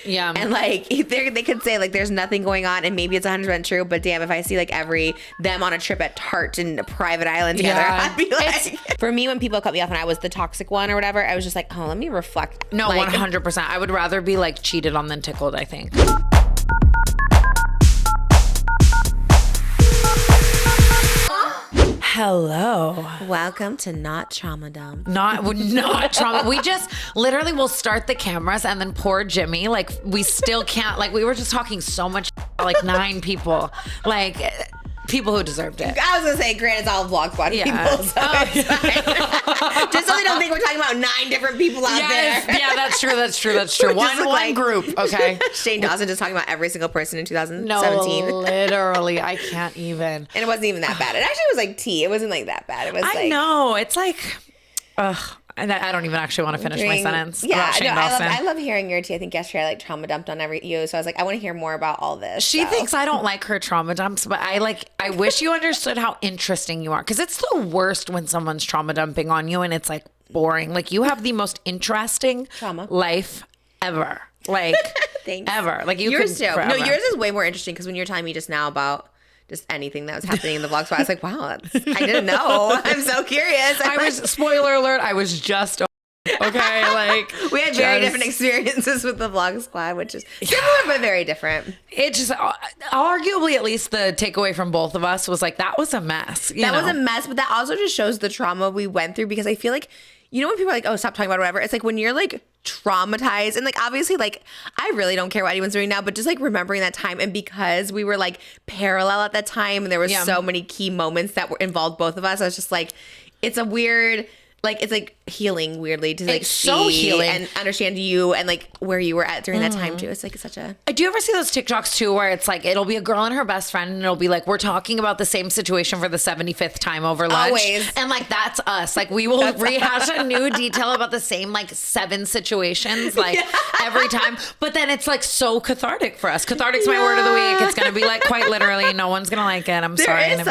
Yeah. And like they could say like there's nothing going on and maybe it's 100% true, but damn, if I see like them on a trip at Tart in a private island together, I'd be like, for me, when people cut me off and I was the toxic one or whatever, I was just like, oh, let me reflect. No, like, 100%. I would rather be like cheated on than tickled, I think. Hello. Welcome to Not Trauma Dump. Not trauma. We just literally will start the cameras and then poor Jimmy, like we still can't, like we were just talking so much, like 9 people, like people who deserved it. I was gonna say, granted, it's all vlog squad people, so it's fine. Just so they don't think we're talking about 9 different people out there. Yeah, that's true. One group, okay? Shane Dawson just talking about every single person in 2017. No, literally, I can't even. And it wasn't even that bad. It actually was like tea. It wasn't like that bad. It was I know. It's like, ugh. And I don't even actually want to finish my sentence. Yeah, about Shane Dawson. I love hearing your tea. I think yesterday I like trauma dumped on you, so I was like, I want to hear more about all this. She thinks I don't like her trauma dumps, but I wish you understood how interesting you are, because it's the worst when someone's trauma dumping on you and it's like boring. Like you have the most interesting trauma life ever. Like ever. Like yours too. No, yours is way more interesting because when you're telling me just now about just anything that was happening in the vlog spot, I was like, wow, I didn't know. I'm so curious. Spoiler alert, I was just okay. Like we had very different experiences with the vlog squad, which is similar but very different. It just arguably, at least the takeaway from both of us was like, that was a mess. That was a mess, but that also just shows the trauma we went through, because I feel like, you know, when people are like, oh, stop talking about it, whatever. It's like when you're like traumatized, and like obviously like I really don't care what anyone's doing now, but just like remembering that time, and because we were like parallel at that time and there were so many key moments that were involved both of us, I was just like, it's a weird, like it's like healing weirdly to like see healing and understand you and like where you were at during that time too. It's like such a. Do you ever see those TikToks too, where it's like it'll be a girl and her best friend, and it'll be like, we're talking about the same situation for the 75th time over lunch. Always. And like that's us. Like we will rehash a new detail about the same like 7 situations like every time. But then it's like so cathartic for us. Cathartic's my word of the week. It's gonna be like quite literally, no one's gonna like it. I'm sorry. There is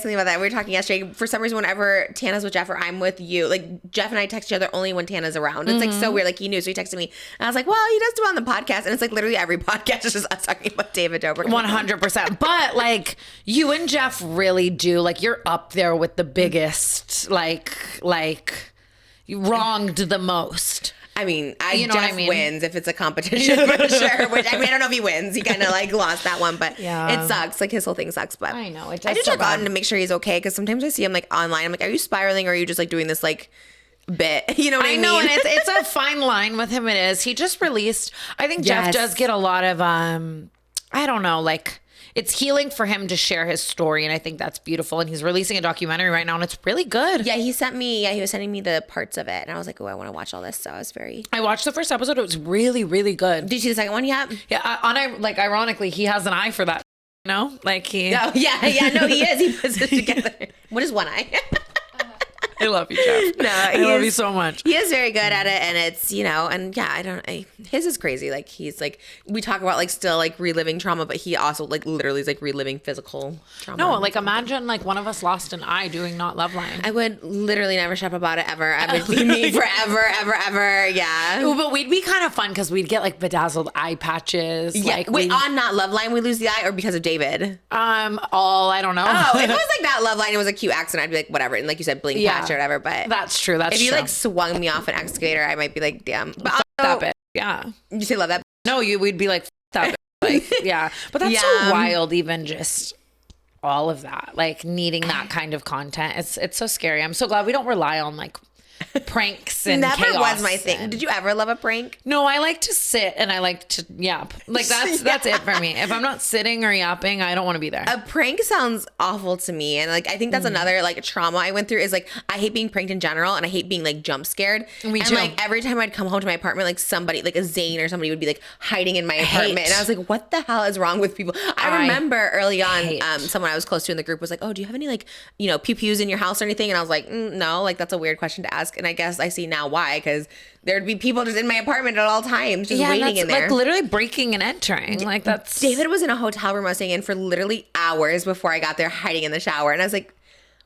something about that. We were talking yesterday. For some reason, whenever Tana's with Jeff or I'm with you, like Jeff and I text each other only when Tana's around. It's like so weird. Like he knew, so he texted me, and I was like, "Well, he does do it on the podcast," and it's like literally every podcast is just us talking about David Dobrik. 100%. But like you and Jeff really do, like you're up there with the biggest, like you wronged the most. I mean, Jeff wins if it's a competition for sure. Which I mean, I don't know if he wins. He kind of like lost that one, but it sucks. Like his whole thing sucks. But I know it does. I do check on to make sure he's okay, because sometimes I see him like online. I'm like, are you spiraling, or are you just like doing this like bit? You know what I mean? I know, and it's a fine line with him. It is. He just released. I think Jeff does get a lot of I don't know, like. It's healing for him to share his story, and I think that's beautiful. And he's releasing a documentary right now, and it's really good. Yeah, he was sending me the parts of it, and I was like, oh, I want to watch all this. So I watched the first episode. It was really, really good. Did you see the second one yet? Yeah, like ironically, he has an eye for that. You know, like he. Oh, yeah, no, he is. He puts it together. What is one eye? I love you, Jeff. No, I love you so much. He is very good at it, and it's, you know, and yeah, his is crazy. Like he's like, we talk about like still like reliving trauma, but he also like literally is like reliving physical trauma. No, like imagine like one of us lost an eye doing Not Loveline. I would literally never shut up about it ever. I would be me forever, ever. Yeah. Ooh, but we'd be kind of fun because we'd get like bedazzled eye patches. Yeah. Like wait, on Not Loveline we lose the eye, or because of David? I don't know. Oh, if it was like Not Loveline, it was a cute accident, I'd be like, whatever. And like you said, blink patch or whatever. But that's true. That's if you like swung me off an excavator, I might be like, damn. But also, that bit. Yeah. You say love that? No, we'd be like, that bit. Like, yeah. But that's so wild, even just all of that. Like needing that kind of content. It's so scary. I'm so glad we don't rely on like pranks and never chaos was my thing. Did you ever love a prank? No, I like to sit and I like to yap. Like that's it for me. If I'm not sitting or yapping, I don't want to be there. A prank sounds awful to me, and like I think that's another like trauma I went through is like I hate being pranked in general, and I hate being like jump scared. Me and too. Like every time I'd come home to my apartment, like somebody like a Zane or somebody would be like hiding in my apartment, and I was like, what the hell is wrong with people? I remember early on someone I was close to in the group was like, oh, do you have any like, you know, pew-pews in your house or anything? And I was like, no, like that's a weird question to ask. And I guess I see now why, because there'd be people just in my apartment at all times just waiting in there, like literally breaking and entering. Like that's David was in a hotel room I was staying in for literally hours before I got there, hiding in the shower, and I was like,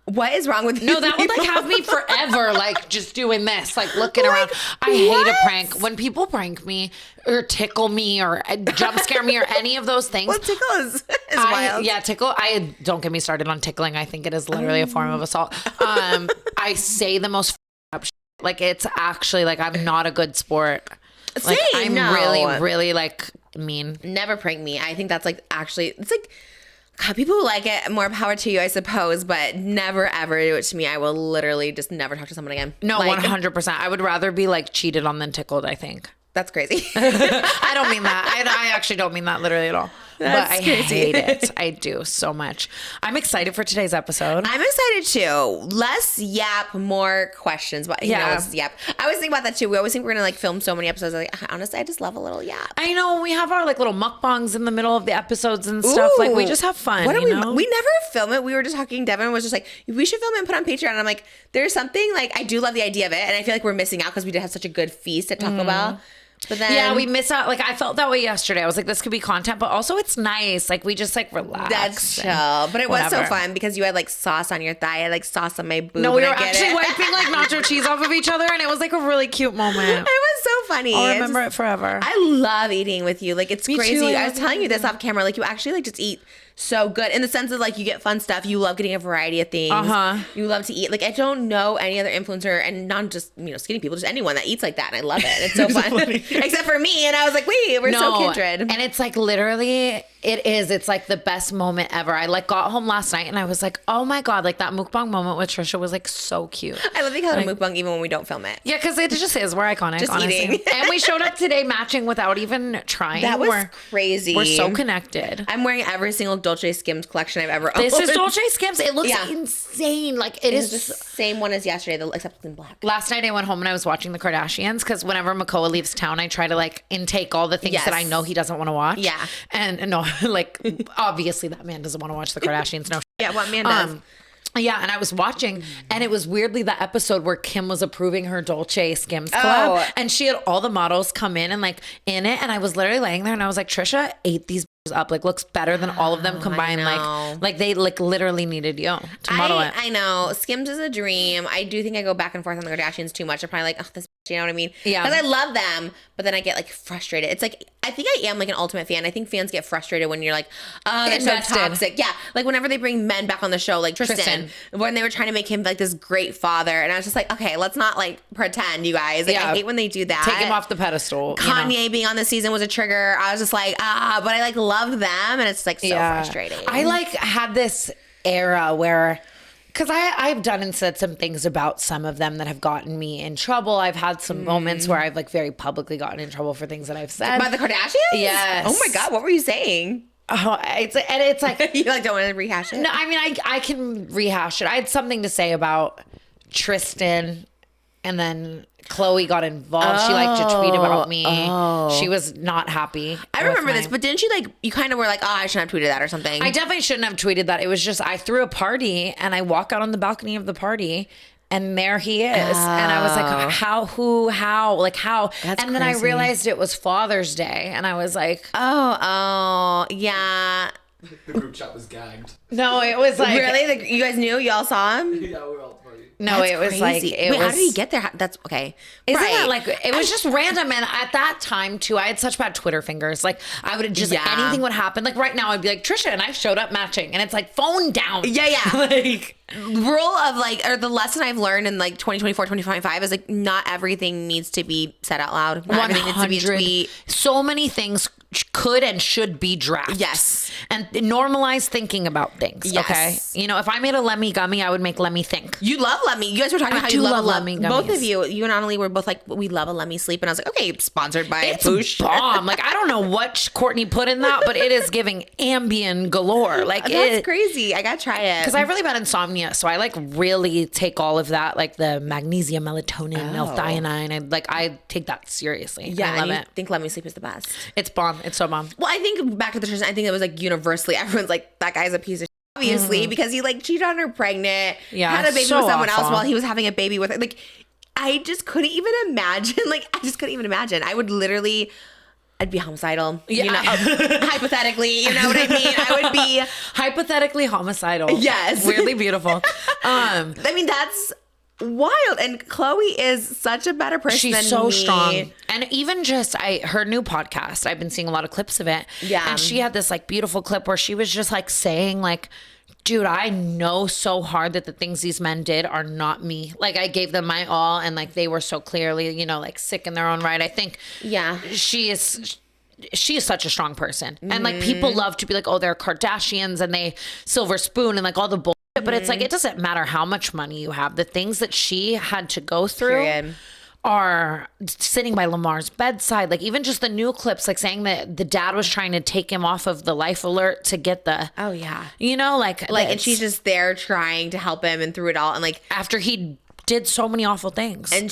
What is wrong with you? No, that would like have me forever, like just doing this, like looking around. I hate a prank. When people prank me or tickle me or jump scare me or any of those things. Well, tickle is wild. Yeah, tickle. I don't get me started on tickling. I think it is literally a form of assault. I say the most up shit. Like it's actually like I'm not a good sport. Like I'm really like mean. Never prank me. I think that's like actually it's like God, people who like it, more power to you, I suppose, but never ever do it to me. I will literally just never talk to someone again. No, 100%. I would rather be like cheated on than tickled, I think. That's crazy. I don't mean that. I actually don't mean that literally at all. But I hate it. I do so much. I'm excited for today's episode. I'm excited too. Less yap, more questions. But yap. I was thinking about that too. We always think we're gonna like film so many episodes. Like honestly, I just love a little yap. I know we have our like little mukbangs in the middle of the episodes and stuff. Like we just have fun. What do we know? We never film it. We were just talking. Devin was just like, we should film it and put it on Patreon. And I'm like, there's something like I do love the idea of it, and I feel like we're missing out because we did have such a good feast at Taco Bell. But then we miss out. Like I felt that way yesterday. I was like, this could be content, but also it's nice. Like we just like relax. That's chill. But it was so fun because you had like sauce on your thigh. I had like sauce on my boob. No, we were actually wiping like nacho cheese off of each other, and it was like a really cute moment. It was so funny. I'll remember it forever. I love eating with you. Like it's crazy. Too, I was telling you this off camera. Like you actually like just eat so good in the sense of like you get fun stuff. You love getting a variety of things. You love to eat. Like I don't know any other influencer, and not just skinny people, just anyone that eats like that. And I love it. It's so fun. Except for me. And I was like, wait, we're so kindred. And it's like literally, it's like the best moment ever. I like got home last night and I was like, oh my God, like that mukbang moment with Trisha was like so cute. I love that you call it a mukbang even when we don't film it. Yeah, because it just is. We're iconic. Just honestly. eating. And we showed up today matching without even trying. That was crazy. We're so connected. I'm wearing every single Dolce Skims collection I've ever owned. This is Dolce Skims. It looks insane. Like it is the same one as yesterday, except it's in black. Last night I went home and I was watching the Kardashians because whenever Makoa leaves town, I try to like intake all the things that I know he doesn't want to watch. Yeah. And no, like obviously that man doesn't want to watch the Kardashians. No. Yeah, what man does? Yeah, and I was watching, and it was weirdly the episode where Kim was approving her Dolce Skims collab, and she had all the models come in and like in it, and I was literally laying there, and I was like, Trisha ate these up, like looks better than all of them combined. Like they like literally needed you to model it. I know Skims is a dream. I do think I go back and forth on the Kardashians too much. I'm probably like, oh, this, you know what I mean? Yeah. Because I love them, but then I get like frustrated. It's like I think I am like an ultimate fan. I think fans get frustrated when you're like, oh, they're so toxic. Yeah, like whenever they bring men back on the show, like Tristan, when they were trying to make him like this great father, and I was just like, okay, let's not like pretend, you guys. Like I hate when they do that. Take him off the pedestal. Kanye being on the season was a trigger. I was just like, but I like loved them, and it's like so frustrating. I like had this era where, because I've done and said some things about some of them that have gotten me in trouble. I've had some moments where I've like very publicly gotten in trouble for things that I've said. By the Kardashians? Yes. Oh my God, what were you saying? Oh, it's like you like don't want to rehash it? No, I mean I can rehash it. I had something to say about Tristan, and then Khloe got involved. She liked to tweet about me. She was not happy. I remember this, but didn't she like, you kind of were like, I shouldn't have tweeted that or something. I definitely shouldn't have tweeted that. It was just, I threw a party and I walk out on the balcony of the party and there he is. And I was like, how? Like how? That's and then crazy. I realized it was Father's Day and I was like, yeah. The group chat was gagged. No, it was like. Really? Like, you guys knew? Y'all saw him? Yeah, we were all party. No, That's it was crazy. like Wait, how did he get there? That's okay. Isn't that like, it was just random. And at that time too, I had such bad Twitter fingers. Like I would just, anything would happen. Like right now I'd be like, Trisha and I showed up matching and it's like phone down. Yeah. Like rule of like, or the lesson I've learned in like 2024, 2025 is like not everything needs to be said out loud. Not everything needs to be a tweet. So many things could and should be drafts. Yes. And normalize thinking about things. Yes. Okay. You know, if I made a Lemmy gummy, I would make Lemmy think. You love Lemmy. You guys were talking about how do you love Lemmy gummies. Both of you and Annalie were both like, we love a Lemmy sleep. And I was like, okay, sponsored by It's Boosh. bomb. Like I don't know what Courtney put in that, but it is giving Ambien galore. Like That's crazy. I gotta try it. Because I have really bad insomnia, so I like really take all of that, like the magnesium, melatonin, L-theanine. I take that seriously. Yeah, I love and it. you think Lemmy sleep is the best. It's bomb. It's so bomb. Well, I think back to the Tristan, I think it was like universally everyone's like, that guy's a piece of shit. Obviously, because he like cheated on her pregnant, had a baby so with someone else awful. while he was having a baby with her. Like, I just couldn't even imagine. Like, I just couldn't even imagine. I would literally, I'd be homicidal. You know, hypothetically, you know what I mean? I would be hypothetically homicidal. Yes. Weirdly beautiful. I mean, that's wild. And Chloe is such a better person She's than so me. strong. And even just her new podcast, I've been seeing a lot of clips of it. Yeah. And she had this like beautiful clip where she was just like saying like, dude, I know so hard that the things these men did are not me. Like I gave them my all and like they were so clearly, you know, like sick in their own right. I think she is such a strong person. And like people love to be like, oh, they're Kardashians and they silver spoon and like all the bullshit. But it's like, it doesn't matter how much money you have. The things that she had to go through are sitting by Lamar's bedside. Like even just the new clips, like saying that the dad was trying to take him off of the life alert to get the, you know, like, and she's just there trying to help him and through it all. And like, after he did so many awful things. And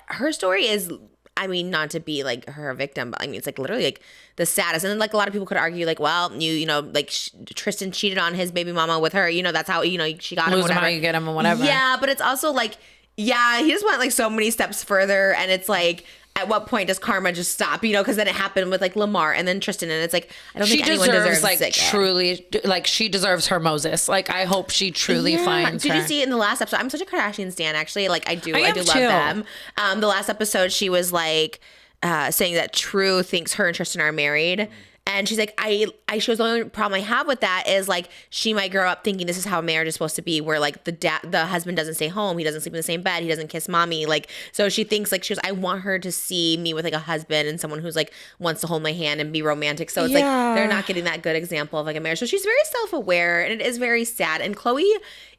her story is, I mean, not to be like her a victim, but I mean, it's like literally like the saddest. And then like a lot of people could argue like, well, you know, like Tristan cheated on his baby mama with her. You know, that's how, you know, she got him, whatever. How you get him and whatever. Yeah, but it's also like, he just went like so many steps further. And it's like, at what point does karma just stop? You know, because then it happened with like Lamar and then Tristan. And it's like, I don't think anyone deserves like truly, like she deserves her Moses. Like I hope she truly finds her. Did you see in the last episode? I'm such a Kardashian stan, actually. Like I do love too. them. The last episode, she was like saying that True thinks her and Tristan are married. And she's like, she was the only problem I have with that is like she might grow up thinking this is how marriage is supposed to be, where like the husband doesn't stay home, he doesn't sleep in the same bed, he doesn't kiss mommy. Like so she thinks like I want her to see me with like a husband and someone who's like wants to hold my hand and be romantic. So it's like they're not getting that good example of like a marriage. So she's very self-aware and it is very sad. And Chloe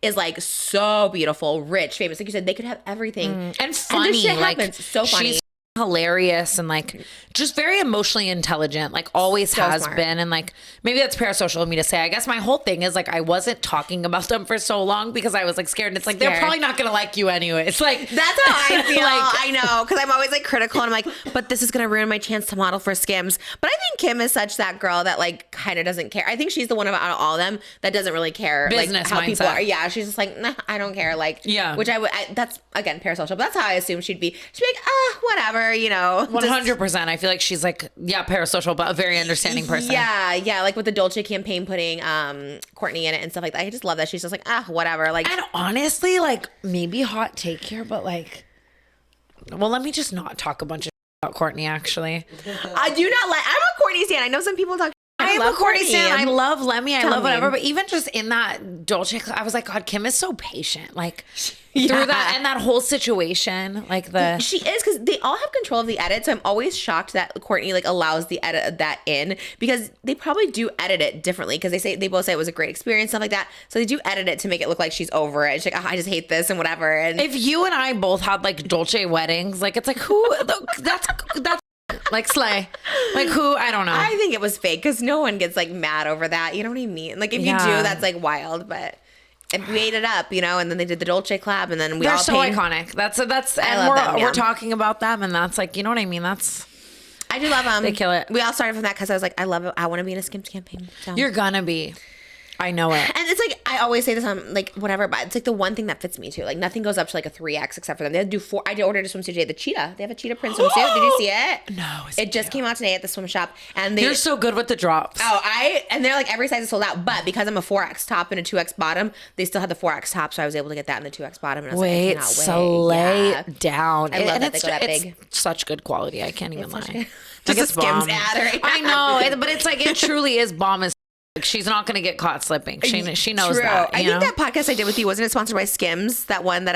is like so beautiful, rich, famous. Like you said, they could have everything. And funny. And this shit like happens. So funny. She's hilarious and like just very emotionally intelligent, like always has smart. been. And like maybe that's parasocial of me to say. I guess my whole thing is like I wasn't talking about them for so long because I was like scared. And it's like they're probably not gonna like you anyway. It's like that's how I feel. I know, because I'm always like critical and I'm like, but this is gonna ruin my chance to model for Skims. But I think Kim is such that girl that like kind of doesn't care. I think she's the one out of all of them that doesn't really care business like how mindset. people are. Yeah, she's just like, nah, I don't care. Like which that's again parasocial, but that's how I assume she'd be. She'd be like, whatever, you know. 100%. I feel like she's like, parasocial, but a very understanding person. Yeah. Like with the Dolce campaign putting Courtney in it and stuff like that. I just love that she's just like, whatever. Like, and honestly, like maybe hot take here, but like, well, let me just not talk a bunch of about Courtney. Actually, I do not like. I'm a Courtney stan. I know some people talk. I love Courtney stan. I love Lemmy. I love whatever. Me. But even just in that Dolce, I was like, God, Kim is so patient. Like through that and that whole situation, like she is, because they all have control of the edit. So I'm always shocked that Courtney like allows the edit of that in, because they probably do edit it differently, because they both say it was a great experience, stuff like that. So they do edit it to make it look like she's over it. She's like, I just hate this and whatever. And if you and I both had like Dolce weddings, like it's like that's like slay, like who, I don't know. I think it was fake, because no one gets like mad over that. You know what I mean? Like if you do, that's like wild, but. And we ate it up, you know, and then they did the Dolce collab, and then they're so iconic. That's and we're talking about them, and that's like, you know what I mean? I do love them. They kill it. We all started from that because I was like, I love it. I want to be in a Skims campaign. So. You're gonna be. I know it. And it's like, I always say this on like whatever, but it's like the one thing that fits me too. Like nothing goes up to like a 3X except for them. They do 4. I ordered a swimsuit today. The cheetah. They have a cheetah print swimsuit. Did you see it? No. It just came out today at the swim shop. And you're so good with the drops. And they're like every size is sold out. But because I'm a 4X top and a 2X bottom, they still had the 4X top. So I was able to get that in the 2X bottom. And I was like, I cannot wait. Down. I love that they go that big. It's such good quality. I can't even lie. Just a Skims ad right now. I know. But it's like, it truly is bomb as like she's not going to get caught slipping. She knows that. I think that podcast I did with you, wasn't it sponsored by Skims? That one that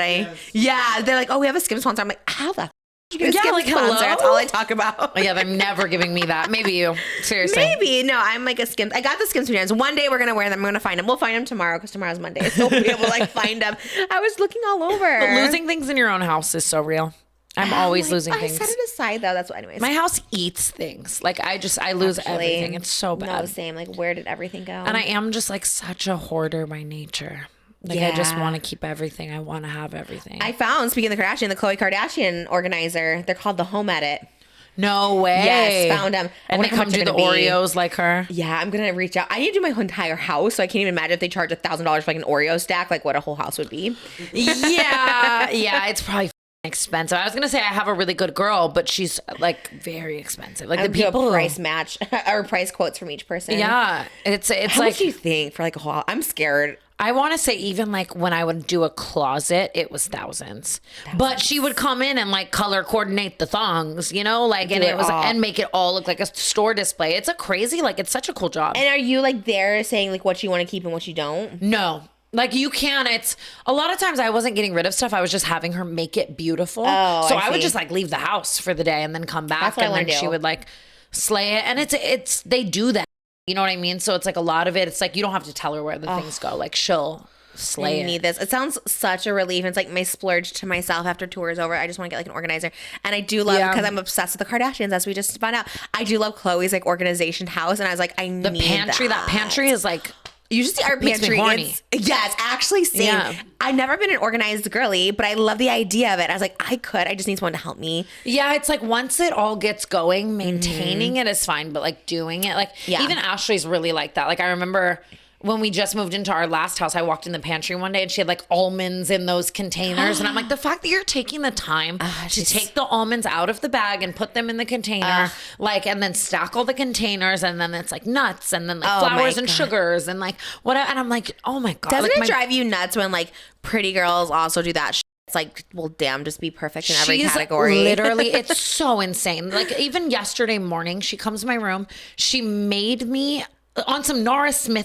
they're like, oh, we have a Skims sponsor. I'm like, how the you get a Skims sponsor? Hello? That's all I talk about. Yeah, they're never giving me that. Maybe you. Seriously. Maybe. No, I'm like a Skims. I got the Skims pajamas. One day we're going to wear them. I'm going to find them. We'll find them tomorrow because tomorrow's Monday. So we'll be able to like find them. I was looking all over. But losing things in your own house is so real. I'm always losing things. I set it aside though. That's what, anyways. My house eats things. Like I lose everything. It's so bad. No, same. Like where did everything go? And I am just like such a hoarder by nature. Like I just want to keep everything. I want to have everything. I found, speaking of the Khloe Kardashian organizer, they're called the Home Edit. No way. Yes, found them. And they come do the Oreos like her. Yeah, I'm gonna reach out. I need to do my entire house, so I can't even imagine if they charge $1,000 for like an Oreo stack, like what a whole house would be. Yeah, it's probably expensive. I was gonna say I have a really good girl, but she's like very expensive. Like I the would do people a price match or price quotes from each person. Yeah, it's How like much do you think for like a whole? I'm scared. I want to say even like when I would do a closet, it was thousands. But she would come in and like color coordinate the thongs, you know, like and Do it it was all. and make it all look like a store display. It's a crazy like it's such a cool job. And are you like there saying like what you want to keep and what you don't? No. Like you can, it's a lot of times I wasn't getting rid of stuff. I was just having her make it beautiful. Oh, so I I would see. just like leave the house for the day and then come back That's what I and wanna then she do. would like slay it. And it's they do that. You know what I mean? So it's like a lot of it. It's like you don't have to tell her where the things go. Like she'll slay I it. need this. It sounds such a relief. It's like my splurge to myself after tour is over. I just want to get like an organizer. And I do love, Yeah. because I'm obsessed with the Kardashians, as we just found out. I do love Khloe's like organization house. And I was like, I The need pantry, that pantry is like You should see our Makes me pantry. horny. It's actually same. Yeah. I've never been an organized girly, but I love the idea of it. I was like, I just need someone to help me. Yeah, it's like once it all gets going, maintaining it is fine, but like doing it, like Yeah. even Ashley's really like that. Like I remember when we just moved into our last house, I walked in the pantry one day and she had like almonds in those containers. And I'm like, the fact that you're taking the time to take the almonds out of the bag and put them in the container, like, and then stack all the containers, and then it's like nuts and then like Oh my flours and God. sugars and like whatever. And I'm like, oh my God. Doesn't like, it drive you nuts when like pretty girls also do that? It's like, well, damn, just be perfect in every She's category. literally, it's so insane. Like even yesterday morning, she comes to my room. She made me on some Nora Smith.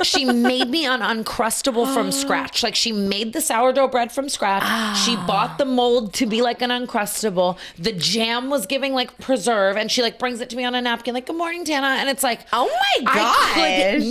She made me an Uncrustable from scratch. Like she made the sourdough bread from scratch. She bought the mold to be like an Uncrustable. The jam was giving like preserve, and she like brings it to me on a napkin. Like, good morning, Tana. And it's like, Oh my I gosh. could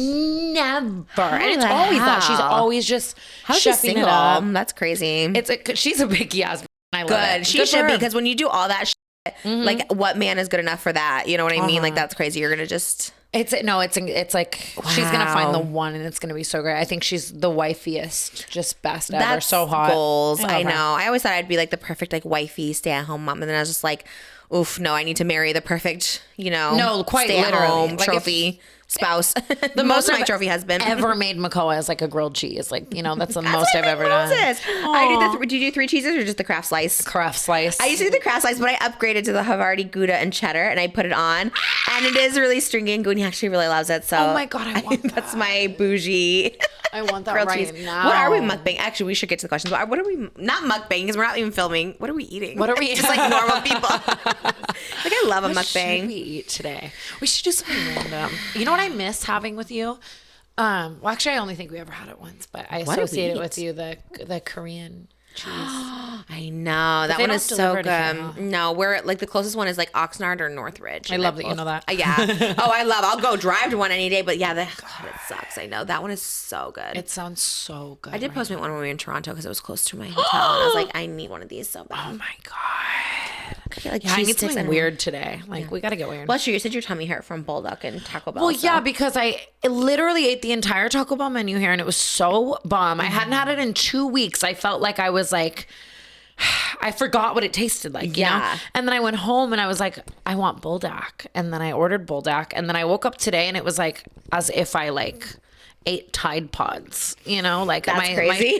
never. And it's the always that. She's hell? always just How's she chefing it single? up. That's crazy. She's a big yes. I love it. Good. She Good for should be, her. because when you do all that shit, like what man is good enough for that? You know what I mean? Like that's crazy. You're gonna just It's like she's gonna find the Wow. one, and it's gonna be so great. I think she's the wifiest, just best ever. that's So hot. goals. love I her. know. I always thought I'd be like the perfect like wifey stay at home mom, and then I was just like, oof, no, I need to marry the perfect, No, quite stay at literally. home Like, if- trophy spouse. The most of my I've trophy husband ever made Makoa is like a grilled cheese. Like that's the That's most what I've I ever made done. Moses. I do do you do 3 cheeses or just the Kraft slice? Kraft slice. I used to do the Kraft slice, but I upgraded to the Havarti Gouda and cheddar, and I put it on, and it is really stringy, and Goody actually really loves it. So Oh my God, I want that's that. my bougie. I want that grilled right cheese. now. What are we mukbang? Actually, we should get to the questions. What are we not mukbang because we're not even filming. What are we eating? What are we- just like normal people? Like I love a What should mukbang. we eat today? We should do something random. You know what I miss having with you? Well, actually, I only think we ever had it once, but I What did we associate it eat? with you the Korean cheese. I know that they one don't is so deliver it if good. you're not. No, we're like the closest one is like Oxnard or Northridge. I and love they're that you know both- that. Yeah. Oh, I'll go drive to one any day. But yeah, God, it sucks. I know that one is so good. It sounds so good. I did right Postmate one when we were in Toronto because it was close to my hotel. And I was like, I need one of these so bad. Oh my God. I get, like Yeah, I cheese need sticks something and weird today. Like we gotta get weird. Well, sure, you said your tummy hurt from Bulldog and Taco Bell. Well, yeah, so. because I literally ate the entire Taco Bell menu here, and it was so bomb. I hadn't had it in 2 weeks. I felt like I was like, I forgot what it tasted like, you know? Yeah. And then I went home and I was like, I want Bulldog. And then I ordered Bulldog. And then I woke up today and it was like as if I like ate Tide Pods, you know? Like That's crazy.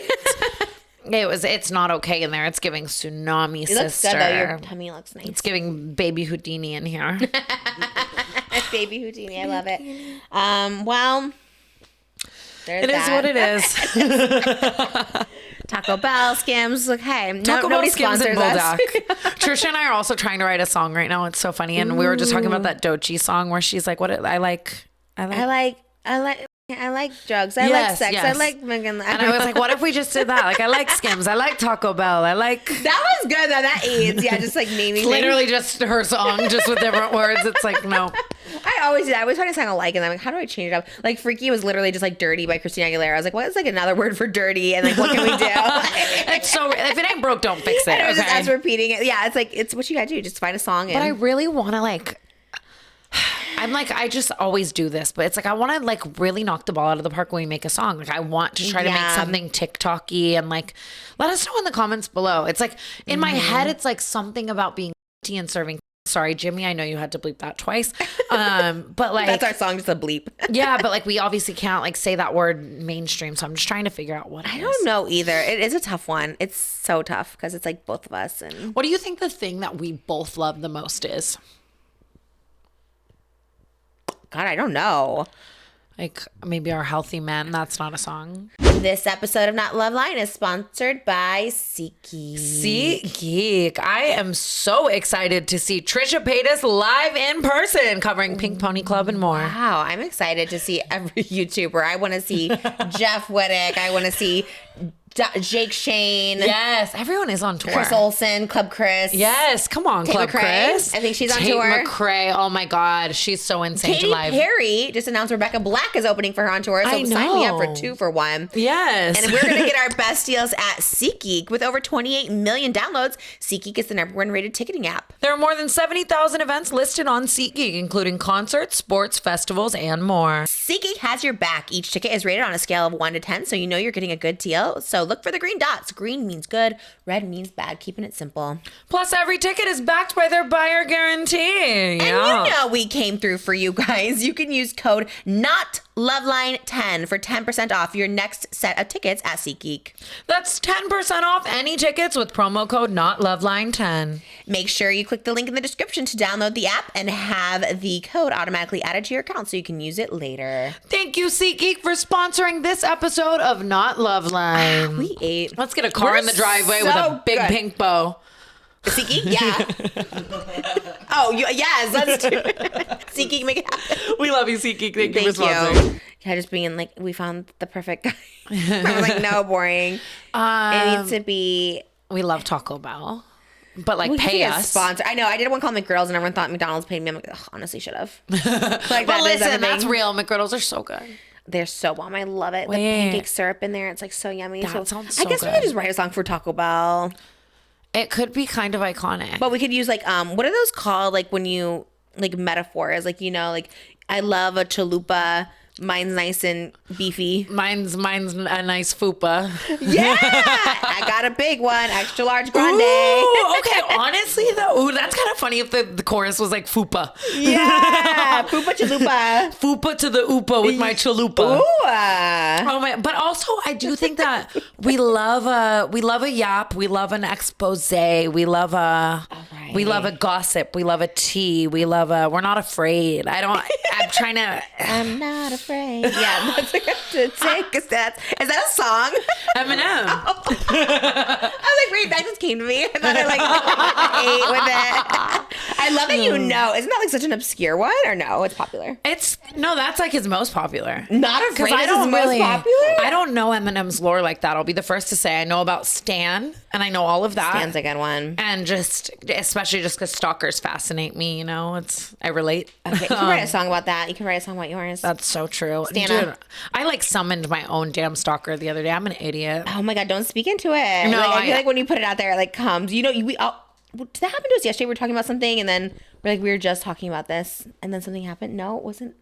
it's not okay in there. It's giving tsunami It looks sister. good though. Your tummy looks nice. It's giving baby Houdini in here. Baby Houdini. I love it. Well, there's It is that. what it is. Taco Bell, Skims. Look, hey, Taco Bell, nobody Skims, and sponsors us. Bulldog. Trisha and I are also trying to write a song right now. It's so funny, and we were just talking about that Doechii song where she's like, "What I like." I like drugs. I like Yes, sex. I yes. like fucking. And I was like, "What if we just did that? Like, I like Skims. I like Taco Bell. I like." that was good though. That aids. Yeah, just like naming. things. Literally just her song, just with different words. It's like no. I always do that. I always try to sound alike, and I'm like, how do I change it up? Like Freaky was literally just like dirty by Christina Aguilera. I was like, what is like another word for dirty? And like, what can we do? It's so if it ain't broke, don't fix it. And it was just us Okay. repeating it. Yeah, it's like it's what you gotta do. Just find a song. But I And really want to like. I'm like, I just always do this, but it's like I want to like really knock the ball out of the park when we make a song. Like I want to try to make Yeah. something TikTok-y and like let us know in the comments below. It's like in my head, it's like something about being and serving Sorry, Jimmy. I know you had to bleep that twice. But like That's our song, just a bleep. yeah, but like we obviously can't like say that word mainstream. So I'm just trying to figure out what it I is. don't know either. It is a tough one. It's so tough because it's like both of us. And What do you think the thing that we both love the most is? God, I don't know. Like maybe our healthy men. That's not a song. This episode of Not Loveline is sponsored by SeatGeek. SeatGeek. I am so excited to see Trisha Paytas live in person covering Pink Pony Club and more. Wow, I'm excited to see every YouTuber. I want to see Jeff Wittek. I want to see Jake Shane. Yes, everyone is on tour. Chris Olsen, Club Chris. Yes, come on, Tate Club McRae. Chris. I think she's on Tate tour. McRae. Oh my God, she's so insane Katy live. Perry just announced Rebecca Black is opening for her on tour. So I sign me up for know. 2 for 1. Yes. And we're going to get our best deals at SeatGeek. With over 28 million downloads, SeatGeek is the #1 rated ticketing app. There are more than 70,000 events listed on SeatGeek, including concerts, sports, festivals, and more. SeatGeek has your back. Each ticket is rated on a scale of 1 to 10, so you know you're getting a good deal. So look for the green dots. Green means good, red means bad. Keeping it simple. Plus, every ticket is backed by their buyer guarantee. And you know we came through for you guys. You can use code NOTLOVELINE10 for 10% off your next set of tickets at SeatGeek. That's 10% off any tickets with promo code NOTLOVELINE10. Make sure you click the link in the description to download the app and have the code automatically added to your account so you can use it later. Thank you, SeatGeek, for sponsoring this episode of Not Loveline. We ate. Let's get a car We're in the driveway with so a big good. pink bow. SeatGeek? Yeah. Yes, let's do it. SeatGeek, make it happen. We love you, SeatGeek. Thank you for Thank sponsoring. you. Yeah, just being like, we found the perfect guy. I was like, no, boring. It needs to be. We love Taco Bell. But like We pay need a us. sponsor. I know. I did one called McGriddles, and everyone thought McDonald's paid me. I'm like, ugh, honestly, should have. Like But that is listen, everything. that's real. McGriddles are so good. They're so bomb. I love it. Wait. The pancake syrup in there. It's like so yummy. That so sounds I so guess we good. could just write a song for Taco Bell. It could be kind of iconic. But we could use like what are those called? Like when you like metaphors, like like I love a chalupa. Mine's nice and beefy. Mine's a nice fupa. Yeah, I got a big one, extra large grande. Ooh, okay, honestly though, that's kind of funny if the chorus was like fupa. Yeah, poopa chalupa. Fupa to the oopa with my chalupa. Ooh. Oh my! But also, I do think that we love a yap. We love an expose. We love we love a gossip. We love a tea. We love we're not afraid. I'm trying to. I'm not afraid. Yeah, that's like to take a step. Is that a song? Eminem. I was like, wait, that just came to me. I thought I like ate with it. I love that you know. Isn't that like such an obscure one? Or no, it's popular. That's like his most popular. Not afraid I is don't his most really, popular? I don't know Eminem's lore like that. I'll be the first to say I know about Stan and I know all of that. Stan's a good one. And especially just because stalkers fascinate me, I relate. Okay, you can write a song about that. You can write a song about yours. That's so true. Stana. Dude, I like summoned my own damn stalker the other day. I'm an idiot. Oh my God, don't speak into it. No, like, I feel like when you put it out there, it like comes. Did that happen to us yesterday? We were talking about something and then we were just talking about this and then something happened. No, it wasn't.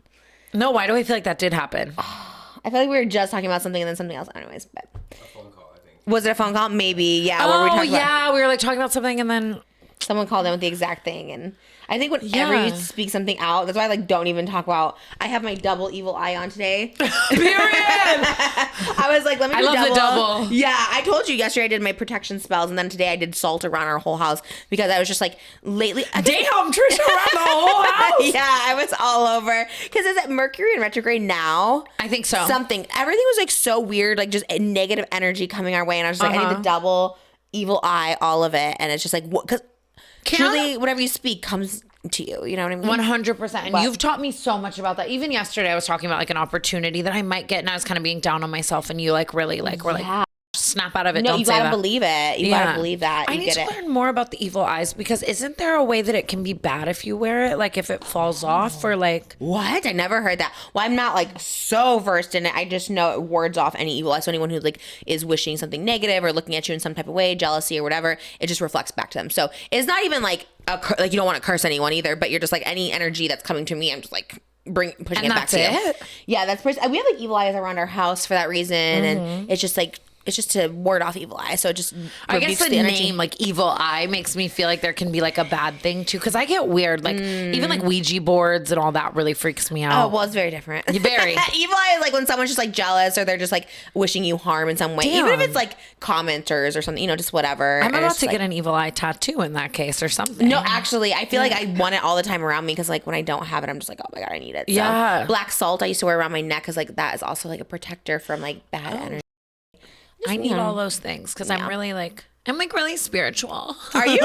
No, why do I feel like that did happen? I feel like we were just talking about something and then something else. Anyways, but A phone call, I think. was it a phone call? Maybe, yeah. Oh, where we talked about yeah. We were like talking about something and then someone called in with the exact thing. And I think whenever you speak something out, that's why I don't even talk about. I have my double evil eye on today. period. I was like, let me do love the double. Yeah, I told you yesterday I did my protection spells, and then today I did salt around our whole house because I was just like, lately. Damn, Trisha around the whole house. Yeah, I was all over. Because is it Mercury in retrograde now? I think so. Something. Everything was like so weird, like just a negative energy coming our way, and I was just like, I need the double evil eye, all of it, and it's just like, what? Because truly, whatever you speak comes to you. You know what I mean? 100%. And you've taught me so much about that. Even yesterday, I was talking about like an opportunity that I might get, and I was kind of being down on myself, and you like really like were like, snap out of it. No, Don't you say gotta that. believe it. You gotta believe that. I You need get to it. learn more about the evil eyes because isn't there a way that it can be bad if you wear it? Like if it falls off or like. What? I never heard that. Well, I'm not like so versed in it. I just know it wards off any evil eye. So anyone who like is wishing something negative or looking at you in some type of way, jealousy or whatever, it just reflects back to them. So it's not even like like you don't want to curse anyone either, but you're just like any energy that's coming to me, I'm just like pushing it back to you. it? Yeah, that's we have like evil eyes around our house for that reason, and it's just like it's just to ward off evil eye. So it just I guess rebukes the energy. name like evil eye makes me feel like there can be like a bad thing too. Cause I get weird. Like even like Ouija boards and all that really freaks me out. Oh, well, it's very different. Very. Evil eye is like when someone's just like jealous or they're just like wishing you harm in some way. Damn. Even if it's like commenters or something, you know, just whatever. I'm And about it's to like, get an evil eye tattoo in that case or something. no, actually, I feel like I want it all the time around me because like when I don't have it, I'm just like, oh my God, I need it. So, Yeah. black salt I used to wear around my neck because like that is also like a protector from like bad energy. I need you know. all those things because I'm really really spiritual. Are you?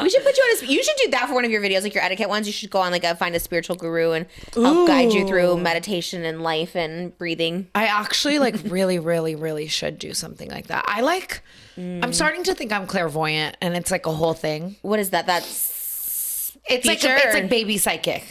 We should put you on you should do that for one of your videos, like your etiquette ones. You should go on like find a spiritual guru and help guide you through meditation and life and breathing. I actually like really should do something like that. I like, I'm starting to think I'm clairvoyant and it's like a whole thing. What is that? That's It's like baby psychic.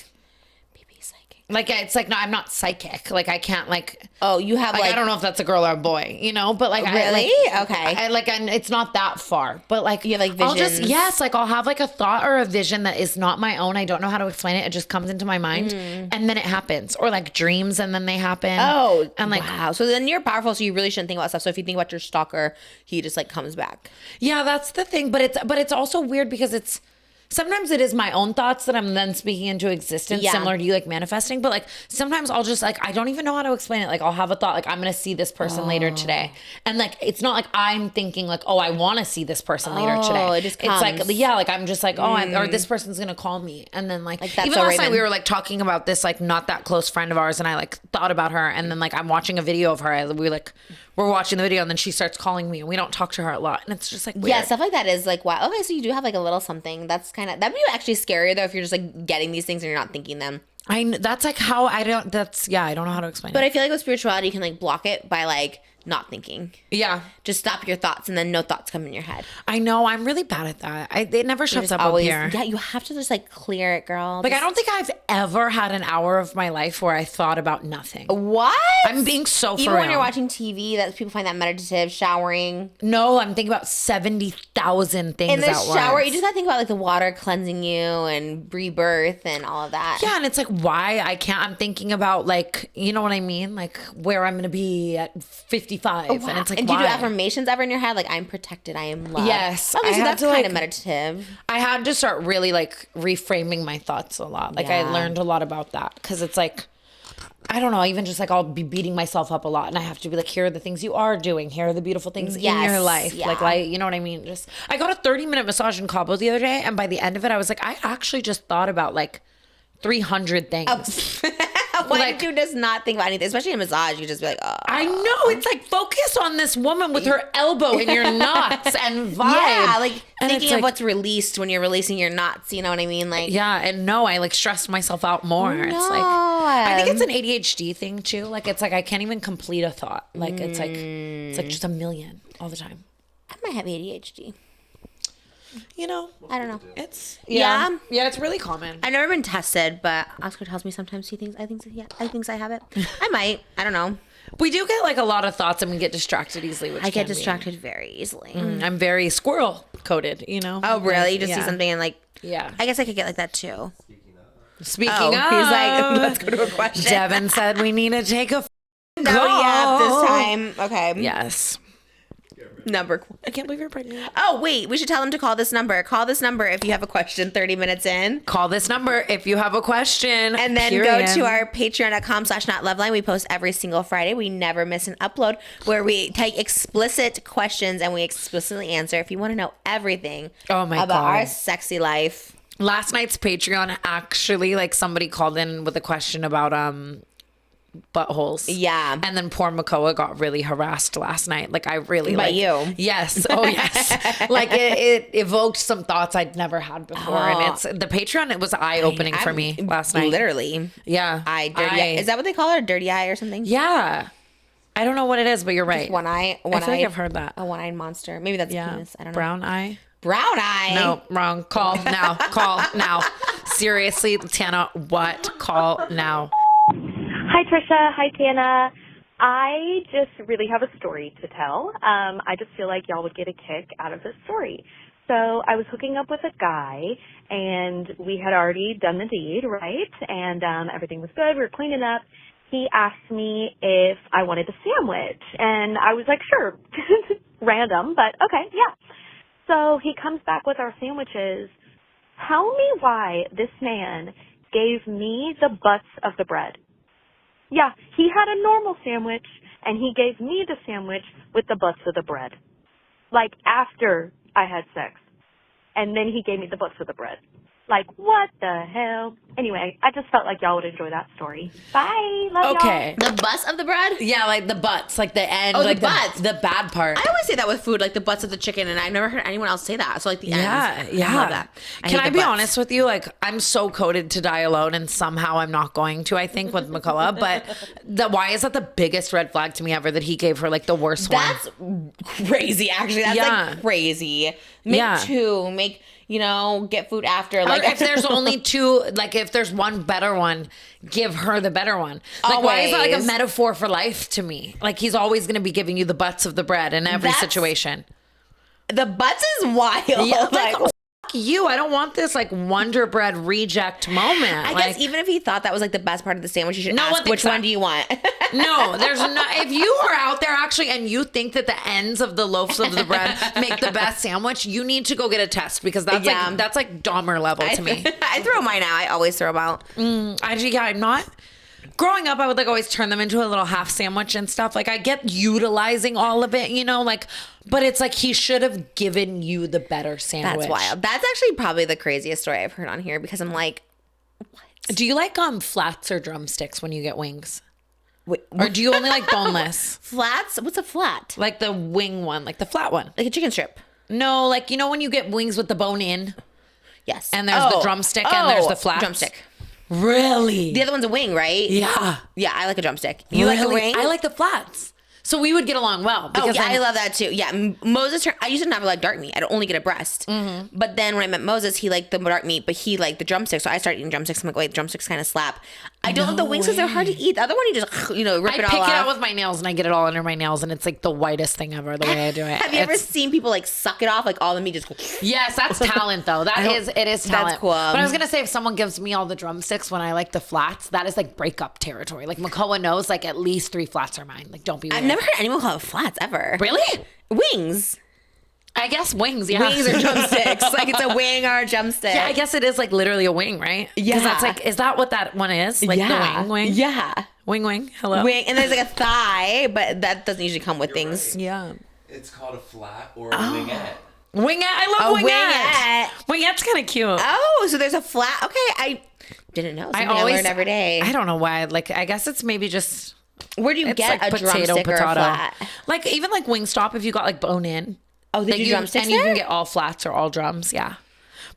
baby psychic. Like it's like, no, I'm not psychic. Like I can't like, Oh, you have like, like I don't know if that's a girl or a boy, you know, but like, really? I like, and it's not that far, but like, You have, like, I'll just, visions? yes, like I'll have like a thought or a vision that is not my own. I don't know how to explain it. It just comes into my mind and then it happens, or like dreams and then they happen. Oh, and like, wow. So then you're powerful, so you really shouldn't think about stuff. So if you think about your stalker, he just like comes back. yeah, that's the thing. But it's also weird because it's, sometimes it is my own thoughts that I'm then speaking into existence, Yeah. similar to you, like manifesting. But like sometimes I'll just like, I don't even know how to explain it. Like I'll have a thought, like I'm going to see this person later today. And like, it's not like I'm thinking like, oh, I want to see this person later today. It just It's like, comes. yeah, like I'm just like, oh, or this person's going to call me. And then like that's even so last night Raven. we were like talking about this, like not that close friend of ours. And I like thought about her. And then like, I'm watching a video of her. We're watching the video and then she starts calling me and we don't talk to her a lot. And it's just like, weird. Yeah, stuff like that is like, wow. Okay, so you do have like a little something. That's kind of, that'd be actually scarier though if you're just like getting these things and you're not thinking them. That's like how I don't know how to explain But it. I feel like with spirituality, you can like block it by like not thinking. Yeah. Just stop your thoughts and then no thoughts come in your head. I know. I'm really bad at that. It never shuts Just up always, up here. yeah, you have to just like clear it, girl. Like, I don't think I've ever had an hour of my life where I thought about nothing. What? I'm being so for Even when real. you're watching TV, that people find that meditative, showering. No, I'm thinking about 70,000 things In the at shower, once. you just gotta think about like the water cleansing you and rebirth and all of that. Yeah, and it's like, why I can't. I'm thinking about, like, you know what I mean? Like, where I'm going to be at 55. And it's like, and do you why? do affirmations ever in your head? Like, I'm protected, I am loved. Yes, Okay, I so had that's to, kind like- of meditative. I had to start really, like, reframing my thoughts a lot. Like, I Yeah. learned a lot about that because it's like, I don't know, even just like I'll be beating myself up a lot and I have to be like, here are the things you are doing. Here are the beautiful things in Yes, your life. yeah. Like, you know what I mean? Just, I got a 30-minute massage in Cabo the other day. And by the end of it, I was like, I actually just thought about like 300 things. Why Like- did you just not think about anything? Especially in massage, you just be like, oh. I know. It's like, focus on this woman with her elbow in your knots and vibe. Yeah, like And thinking it's of like- what's released when you're releasing your knots. You know what I mean? Like, Yeah, and no, I like stressed myself out more. It's like, I think it's an ADHD thing too. Like, it's like I can't even complete a thought. Like, it's like just a million all the time. I might have ADHD. You know, I don't know. it's Yeah. yeah, it's really common. I've never been tested, but Oscar tells me sometimes he thinks I think I have it. I might. I don't know. We do get like a lot of thoughts, and we get distracted easily. Which I get can be- distracted very easily. I'm very squirrel coded. You know. Oh, really? You just see Yeah. something and like, Yeah. I guess I could get like that too. Speaking Oh, of, he's like, let's go to a question. Devin said we need to take a No, yeah, this time. Okay. Yes. Number. I can't believe you're pregnant. Oh, wait. We should tell them to call this number. Call this number if you have a question 30 minutes in. Call this number if you have a question. And then Period. go to our patreon.com/notloveline. We post every single Friday. We never miss an upload where we take explicit questions and we explicitly answer if you want to know everything Oh my about God. our sexy life. Last night's Patreon, actually, like somebody called in with a question about buttholes. Yeah. And then poor Makoa got really harassed last night. Like, I really By like you. Yes. Oh yes. Like it evoked some thoughts I'd never had before. And it's the Patreon, it was eye opening for me last night. Literally. Yeah. Dirty eye. Is that what they call it? A dirty eye or something? Yeah. I don't know what it is, but you're right. One eye. I feel like I've heard that. A one-eyed monster. Maybe that's Yeah. penis. I don't know. Brown eye. Brown eye. No, wrong. Call now. Call now. Seriously, Tana, what? Call now. Hi, Trisha. Hi, Tana. I just really have a story to tell. I just feel like y'all would get a kick out of this story. So I was hooking up with a guy, and we had already done the deed, right? And everything was good. We were cleaning up. he asked me if I wanted a sandwich. And I was like, sure. Random, but okay, yeah. So he comes back with our sandwiches. Tell me why this man gave me the butts of the bread. Yeah, he had a normal sandwich, and he gave me the sandwich with the butts of the bread. Like, after I had sex. And then he gave me the butts of the bread. Like, what the hell? Anyway, I just felt like y'all would enjoy that story. Bye. Love y'all. The butts of the bread? Yeah, like the butts, like the end, Oh, like the butts. the bad part. I always say that with food, like the butts of the chicken, and I've never heard anyone else say that. So like the ends. Yeah. I love that. Can hate I the be butts. honest with you? Like, I'm so coded to die alone, and somehow I'm not going to, I think, with McCullough. But why is that the biggest red flag to me ever, that he gave her like the worst That's one? crazy, actually. That's like crazy. Make two. Make, get food after. Like, Or if there's only two, like if there's one better one, give her the better one. Like, why is that like a Always. metaphor for life to me? Like, he's always going to be giving you the butts of the bread in every situation. the butts is wild. Yeah, like, Like, fuck you. I don't want this like Wonder Bread reject moment. I guess even if he thought that was like the best part of the sandwich, you should No one ask thinks which that. one do you want. No, there's no. If you are out there actually and you think that the ends of the loaves of the bread make the best sandwich, you need to go get a test, because that's like Dahmer level to me. I throw mine out. I always throw them out. I'm not. Growing up, I would like always turn them into a little half sandwich and stuff. Like, I get utilizing all of it, like, but it's like he should have given you the better sandwich. That's wild. That's actually probably the craziest story I've heard on here, because I'm like, Do you like flats or drumsticks when you get wings? wait, Or do you only like boneless? flats? What's a flat? Like the wing one, like the flat one? Like a chicken strip. No, like, when you get wings with the bone in, Yes. and there's the drumstick and there's the flats? Drumstick. Really? The other one's a wing, right? Yeah. Yeah, I like a drumstick. You like the Really? wing? I like the flats. So we would get along well. Oh, Because yeah, then- I love that too. Yeah, Moses, I used to never like dark meat. I'd only get a breast. Mm-hmm. But then when I met Moses, he liked the dark meat, but he liked the drumsticks. So I started eating drumsticks. I'm like, wait, drumsticks kind of slap. I don't like the wings because they're hard to eat. The other one, you just, rip I it all pick it off. out with my nails and I get it all under my nails, and it's like the whitest thing ever, the way I do it. Have you ever seen people like suck it off? Like all the meat just go. Yes, that's talent though. It is talent. cool. But I was gonna say, if someone gives me all the drumsticks when I like the flats, that is like breakup territory. Like, Makoa knows, like, at least 3 flats are mine. Like, don't be weird. I've never heard anyone call it flats ever. Really? Wings. I guess wings, yeah. Wings or drumsticks. Like it's a wing or a drumstick. Yeah, I guess it is like literally a wing, right? Yeah. That's like, is that what that one is? Like the wing? Yeah. Wing. Hello? Wing. And there's like a thigh, but that doesn't usually come with things. Yeah. It's called a flat or a wingette. Wingette. I love wingette. Wingette's kind of cute. Oh, so there's a flat. Okay, I didn't know. Something I learn every day. I don't know why. Like, I guess it's maybe just. Where do you It's get like a drumstick or a flat? Like, even like Wingstop, if you got like bone in. Oh, they like do drumsticks and you there? can get all flats or all drums, yeah.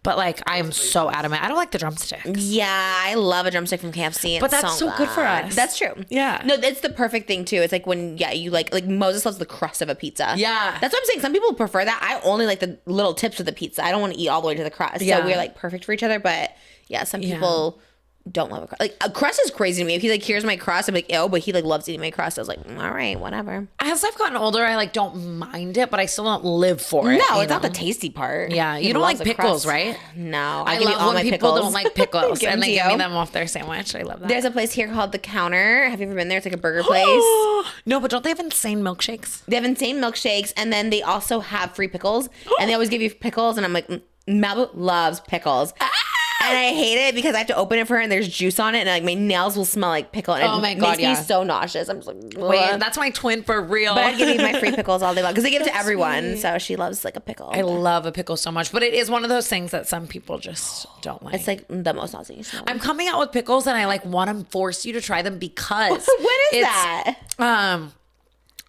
But like, I am so adamant. I don't like the drumsticks. Yeah, I love a drumstick from KFC. But that's so good for us. That's true. Yeah. No, it's the perfect thing too. It's like when you like Moses loves the crust of a pizza. Yeah. That's what I'm saying. Some people prefer that. I only like the little tips of the pizza. I don't want to eat all the way to the crust. Yeah. So we're like perfect for each other. But yeah, some people don't love a crust. Like a crust is crazy to me. If he like here's my crust, I'm like, ew, but he like loves eating my crust. I was like, all right, whatever. As I've gotten older, I like don't mind it, but I still don't live for it. No, it's you not the know? tasty part. Yeah, He you don't loves like the pickles, crust. right? No, I give you love all when my people pickles. don't like pickles Give and them they to give me you. them off their sandwich. I love that. There's a place here called The Counter. Have you ever been there? It's like a burger place. No, but don't they have insane milkshakes? They have insane milkshakes, and then they also have free pickles, and they always give you pickles, and I'm like, Malibu loves pickles. And I hate it because I have to open it for her and there's juice on it, and like my nails will smell like pickle. And Oh my it God, makes yeah. me so nauseous. I'm just like, Wait, ugh. that's my twin for real. But I'd give you my free pickles all day long because they give it to everyone. So she loves like a pickle. I love a pickle so much, but it is one of those things that some people just don't like. It's like the most nauseous. I'm coming out with pickles and I like want to force you to try them because What is it's, that?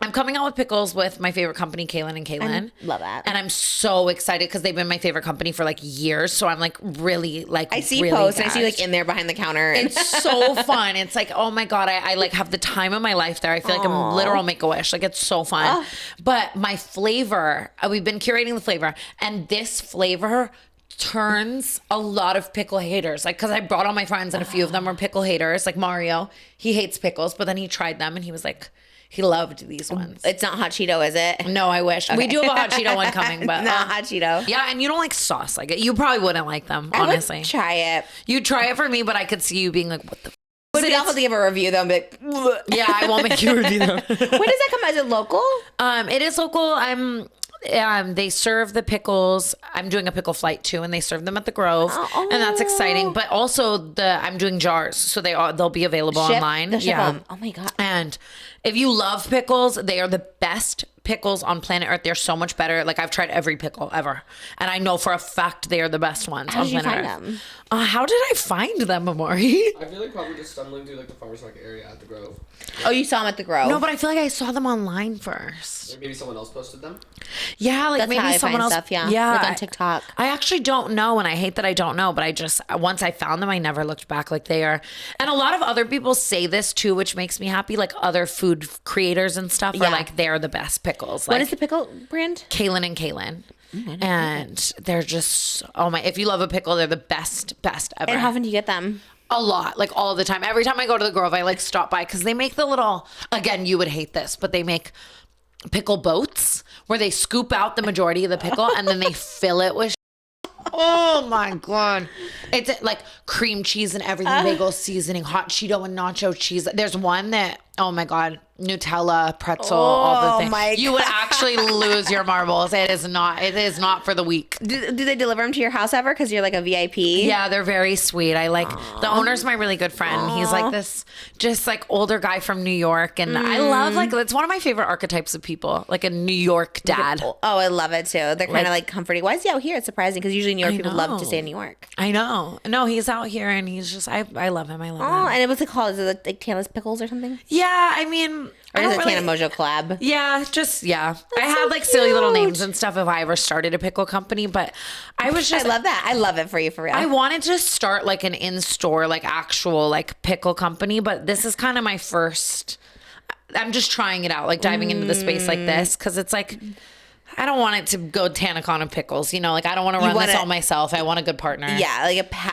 I'm coming out with pickles with my favorite company, Kaylin and Kaylin. Love that. And I'm so excited because they've been my favorite company for like years. So I'm like really like I see really posts and I see gagged. like in there behind the counter. And It's so fun. It's like, oh my God, I like have the time of my life there. I feel like I'm literal Make-A-Wish. Like, it's so fun. But my flavor, we've been curating the flavor, and this flavor turns a lot of pickle haters. Like, because I brought all my friends and a few of them were pickle haters. Like Mario, he hates pickles, but then he tried them and he was like, he loved these ones. it's not hot Cheeto, is it? No, I wish. We do have a hot Cheeto one coming, but Not hot Cheeto. yeah, and you don't like sauce like it. You probably wouldn't like them, honestly. I would try it. You try it for me, but I could see you being like, what the But we also have to give a review though. But Yeah, I won't make you review them. when does that come? Is it local? It is local. They serve the pickles. I'm doing a pickle flight too, and they serve them at the Grove, and that's exciting. But also I'm doing jars, so they'll be available online. They'll ship them. Oh my god! And if you love pickles, they are the best pickles on planet Earth. They're so much better. Like I've tried every pickle ever, and I know for a fact they are the best ones How on did you planet find Earth. them? How did I find them, Amari? I feel like probably just stumbling through like the farmers market area at the Grove. Oh, you saw them at the Grove. No, but I feel like I saw them online first. Like maybe someone else posted them. Yeah, like That's maybe how I someone find else. stuff. Yeah, like on TikTok. I actually don't know, and I hate that I don't know. But I just once I found them, I never looked back. Like they are, and a lot of other people say this too, which makes me happy. Like other food creators and stuff are like they're the best pickles. Like, What is the pickle brand? Kaylin and Kaylin. And they're just if you love a pickle, they're the best ever. And how often do you get them? A lot, like all the time. Every time I go to the Grove, I like stop by because they make the little. Again, you would hate this, but they make pickle boats where they scoop out the majority of the pickle and then they fill it with. Oh my god! It's like cream cheese and everything, bagel seasoning, hot Cheeto and nacho cheese. There's one that oh my god, Nutella, pretzel, all the things. my You would actually lose your marbles. It is not for the weak. Do they deliver them to your house ever? Because you're like a VIP. Yeah, they're very sweet. I like the owner's my really good friend. He's like this just like older guy from New York, and I love like it's one of my favorite archetypes of people, like a New York dad. Oh, I love it too. They're kind of like comforting. Why is he out here? It's surprising because usually New York people love to stay in New York. I know. No, he's out here, and he's just I love him. I love Oh, him. and what's it called? Is it like Tana's Pickles or something? Yeah, I mean, Or I is don't it really- Tana Mojo collab? Yeah, just I so had like silly little cute. names and stuff if I ever started a pickle company, but I was just I love that. I love it for you, for real. I wanted to start like an in-store, like actual like pickle company, but this is kind of my first. I'm just trying it out, like diving into the space like this, because it's like I don't want it to go Tanacon pickles, like I don't want to run this all myself. I want a good partner. Yeah,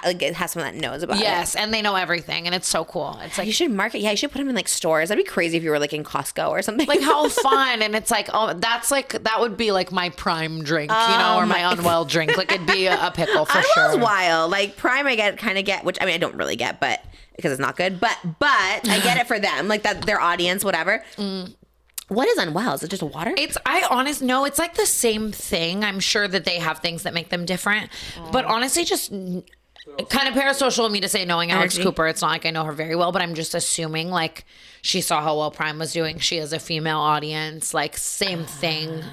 like it has someone that knows about it. Yes, and they know everything, and it's so cool. It's like You should market. Yeah, you should put them in like stores. That'd be crazy if you were like in Costco or something. like how fun, and it's like that would be like my prime drink, or my unwell drink. Like it'd be a pickle for sure. Unwell's wild. Like Prime, I kind of get, which I mean I don't really get, but because it's not good. But I get it for them, like that their audience, whatever. What is Unwell? Is it just water? It's like the same thing. I'm sure that they have things that make them different, but honestly, just kind of parasocial of me to say knowing Alex Cooper. It's not like I know her very well, but I'm just assuming like she saw how well Prime was doing. She has a female audience, like same thing,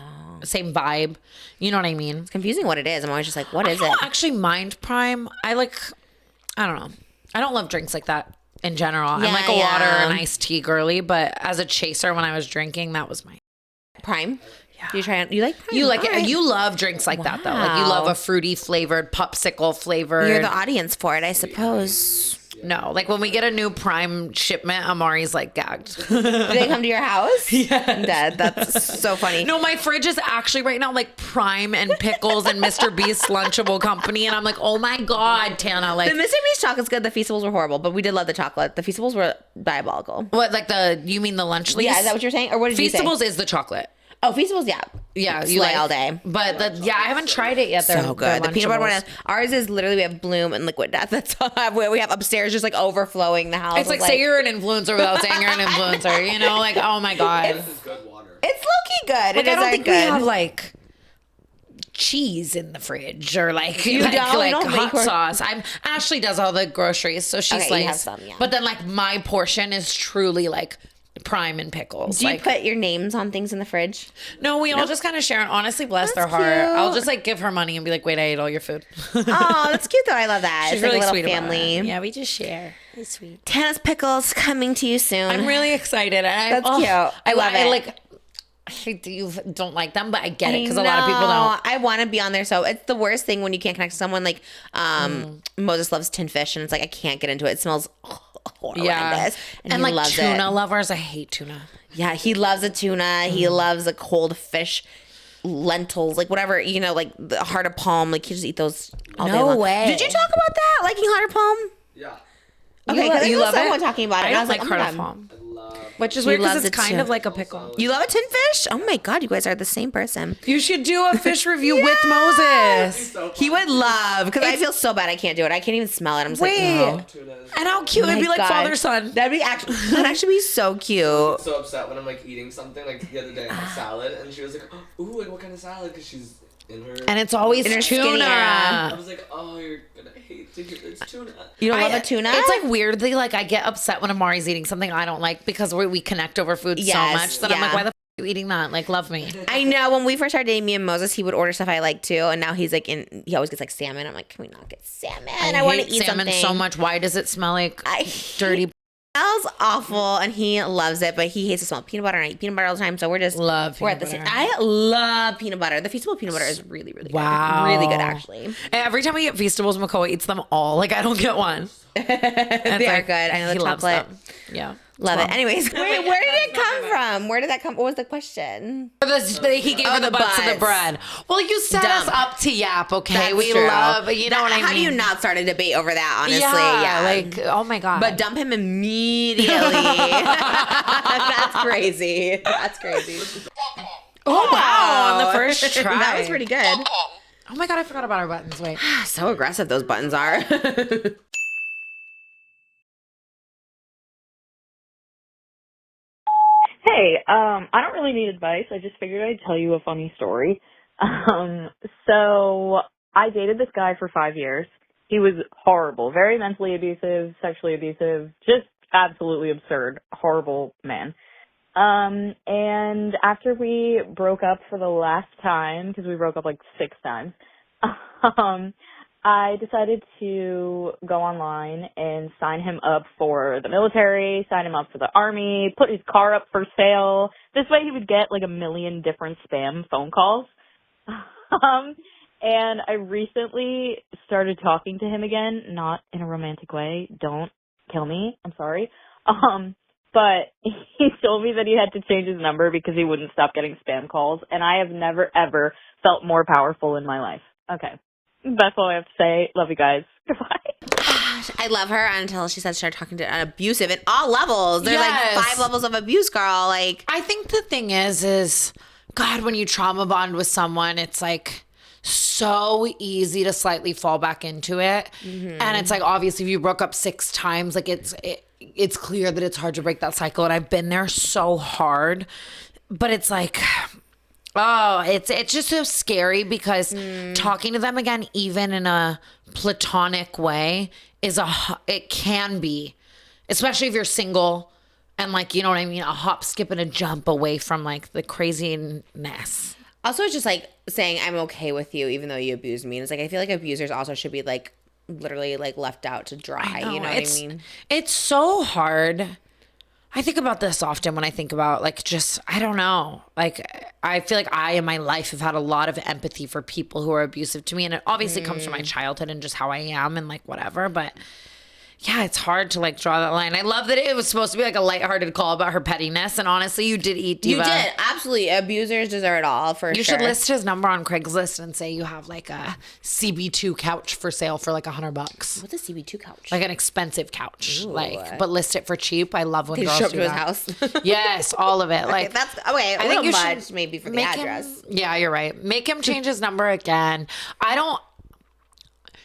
same vibe. You know what I mean? It's confusing what it is. I'm always just like, what is I it? don't actually mind Prime. I don't know. I don't love drinks like that in general. I'm like a water and iced tea girly, but as a chaser when I was drinking, that was my Prime? Yeah. Do you like Prime? You like All it. right. You love drinks like that though. Like you love a fruity flavored popsicle flavored. You're the audience for it, I suppose. No, like when we get a new Prime shipment, Amari's like gagged. Do they come to your house? Yeah. That's so funny. No, my fridge is actually right now like Prime and pickles and Mr. Beast's Lunchable Company, and I'm like, oh my god, Tana, like The Mr. Beast chocolate's good. The Feastables were horrible, but we did love the chocolate. The Feastables were diabolical. what? Like you mean the lunch lease? Yeah, is that what you're saying? Or what did you say? Feastables is the chocolate. Oh, Feastables, yeah. Yeah, you like all day. But I haven't tried it yet. So good. The peanut butter one. Ours is literally we have Bloom and Liquid Death. That's all we have upstairs, just like overflowing the house. It's like say you're an influencer without saying you're an influencer. Like oh my god. This is good water. It's low-key good. Like, It I is don't think good. we have like cheese in the fridge or like You don't? like You don't make hot sauce. Ashley does all the groceries, so she's Okay, like. you have some, yeah. But then like my portion is truly like Prime and pickles. Do you like, put your names on things in the fridge? no, we all just kind of share. And honestly, bless their heart. cute. I'll just like give her money and be like, "Wait, I ate all your food." Oh, that's cute though. I love that. She's It's really like a sweet little about family. it. Yeah, we just share. It's sweet. Tana's Pickles coming to you soon. I'm really excited. That's cute. I love it. You don't like them, but I get it because a lot of people don't. I want to be on there, so it's the worst thing when you can't connect to someone. Like Moses loves tin fish, and it's like I can't get into it. It smells horrendous. Yeah, and he like loves tuna it. lovers, I hate tuna. Yeah, he loves a tuna. He loves a cold fish, lentils, like whatever, like the heart of palm. Like he just eat those all day No long. way. Did you talk about that? Liking heart of palm? Yeah. Okay, because you I love saw someone it? talking about it. I and don't was like oh heart my of God. palm. I love Which is He weird because loves it's it kind too. of like a pickle. You love a tin fish? Oh my God, you guys are the same person. You should do a fish review with Moses. So He would love, because I feel so bad I can't do it. I can't even smell it. I'm just Wait. like, no. Tuna is- And how cute. Oh It'd be my like God. father son. That'd actually be so cute. so upset when I'm like eating something. Like the other day, I had salad, and she was like, "Ooh, like what kind of salad?" Because she's in her. And it's always In her skinny tuna. I was like, "Oh, you're gonna hate to hear it's tuna." You don't love a tuna? It's like weirdly, like I get upset when Amari's eating something I don't like because we connect over food so Yes, much that I'm like, yeah. why the are you eating that? Like, love me. I know when we first started dating, me and Moses, he would order stuff I like too, and now he's like he always gets like salmon. I'm like, can we not get salmon? I want to hate eat salmon something so much. Why does it smell like I dirty? smells awful, and he loves it, but he hates the smell of peanut butter, and I eat peanut butter all the time. So we're at Peanut the same. butter. I love peanut butter. The Feastable peanut butter is really, really good. Wow. Really good actually. Every time we get Feastables, Makoa eats them all. Like I don't get one. They are good. I know the He loves chocolate. them. Yeah. Love it. Anyways, where did it come from? Where did that come? What was the question? He gave her the butts of the butts. bread. Well, you set us Dumb. up to yap, okay? That's we true. love, you know what I mean? How do you not start a debate over that? Honestly, Yeah, yeah. like, oh my God. But dump him immediately. That's crazy. That's crazy. oh, wow, on the first try. That was pretty good. Oh my God, I forgot about our buttons. Wait. So aggressive those buttons are. Hey, I don't really need advice. I just figured I'd tell you a funny story. So I dated this guy for 5 years. He was horrible, very mentally abusive, sexually abusive, just absolutely absurd, horrible man. And after we broke up for the last time, because we broke up like 6 times, I decided to go online and sign him up for the military, sign him up for the army, put his car up for sale. This way he would get like a million different spam phone calls. And I recently started talking to him again, not in a romantic way. Don't kill me. I'm sorry. But he told me that he had to change his number because he wouldn't stop getting spam calls. And I have never, ever felt more powerful in my life. Okay. That's all I have to say. Love you guys. Goodbye. I love her until she said she started talking to an abusive at all levels. There's Yes. like 5 levels of abuse, girl. Like, I think the thing is God, when you trauma bond with someone, it's like so easy to slightly fall back into it. And it's like, obviously if you broke up 6 times, like it's clear that it's hard to break that cycle. And I've been there so hard, but it's like, oh, it's just so scary because talking to them again, even in a platonic way, it can be, especially if you're single and like, you know what I mean, a hop, skip, and a jump away from like the craziness. also it's just like saying I'm okay with you even though you abused me. And it's like I feel like abusers also should be like literally like left out to dry. You know what I mean? It's so hard. I think about this often when I think about like just, I don't know. Like I feel like I in my life have had a lot of empathy for people who are abusive to me. And it obviously comes from my childhood and just how I am and like whatever. But yeah, it's hard to like draw that line. I love that it was supposed to be like a lighthearted call about her pettiness. And honestly, you did eat Diva. You did. Absolutely. Abusers deserve it all for You sure. should list his number on Craigslist and say you have like a CB2 couch for sale for like $100. What's a CB2 couch? Like an expensive couch, like, but list it for cheap. I love when They girls show up do to his that. house. Yes, all of it. Like That's okay. A little much maybe for the make address. Him, yeah, you're right. Make him change his number again.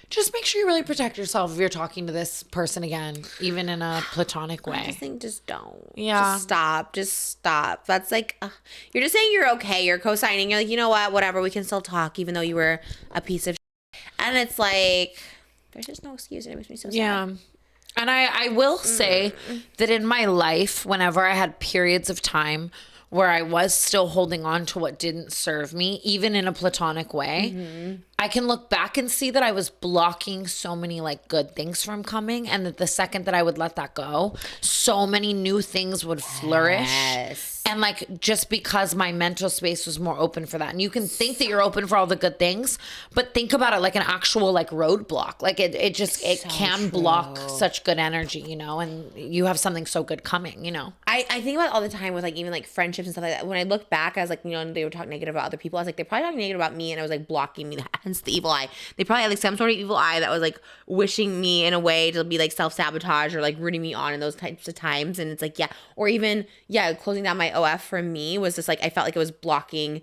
Just make sure you really protect yourself if you're talking to this person again, even in a platonic way. I just think just don't. Yeah. Just stop. Just stop. That's like, you're just saying you're okay. You're co-signing. You're like, you know what? Whatever. We can still talk even though you were a piece of shit. And it's like, there's just no excuse. And it makes me so sad. Yeah. And I will say that in my life, whenever I had periods of time where I was still holding on to what didn't serve me, even in a platonic way, I can look back and see that I was blocking so many like good things from coming, and that the second that I would let that go, so many new things would flourish. Yes. And like, just because my mental space was more open for that. And you can think that you're open for all the good things, but think about it like an actual like roadblock. Like it can block such good energy, you know, and you have something so good coming, you know. I think about it all the time with like even like friendships and stuff like that. When I look back, I was like, you know, they were talking negative about other people. I was like, they're probably talking negative about me, and I was like blocking me that hence the evil eye. They probably had like some sort of evil eye that was like wishing me in a way to be like self-sabotage or like rooting me on in those types of times. And it's like, yeah. Or even, yeah, closing down my OF for me was just like, I felt like it was blocking.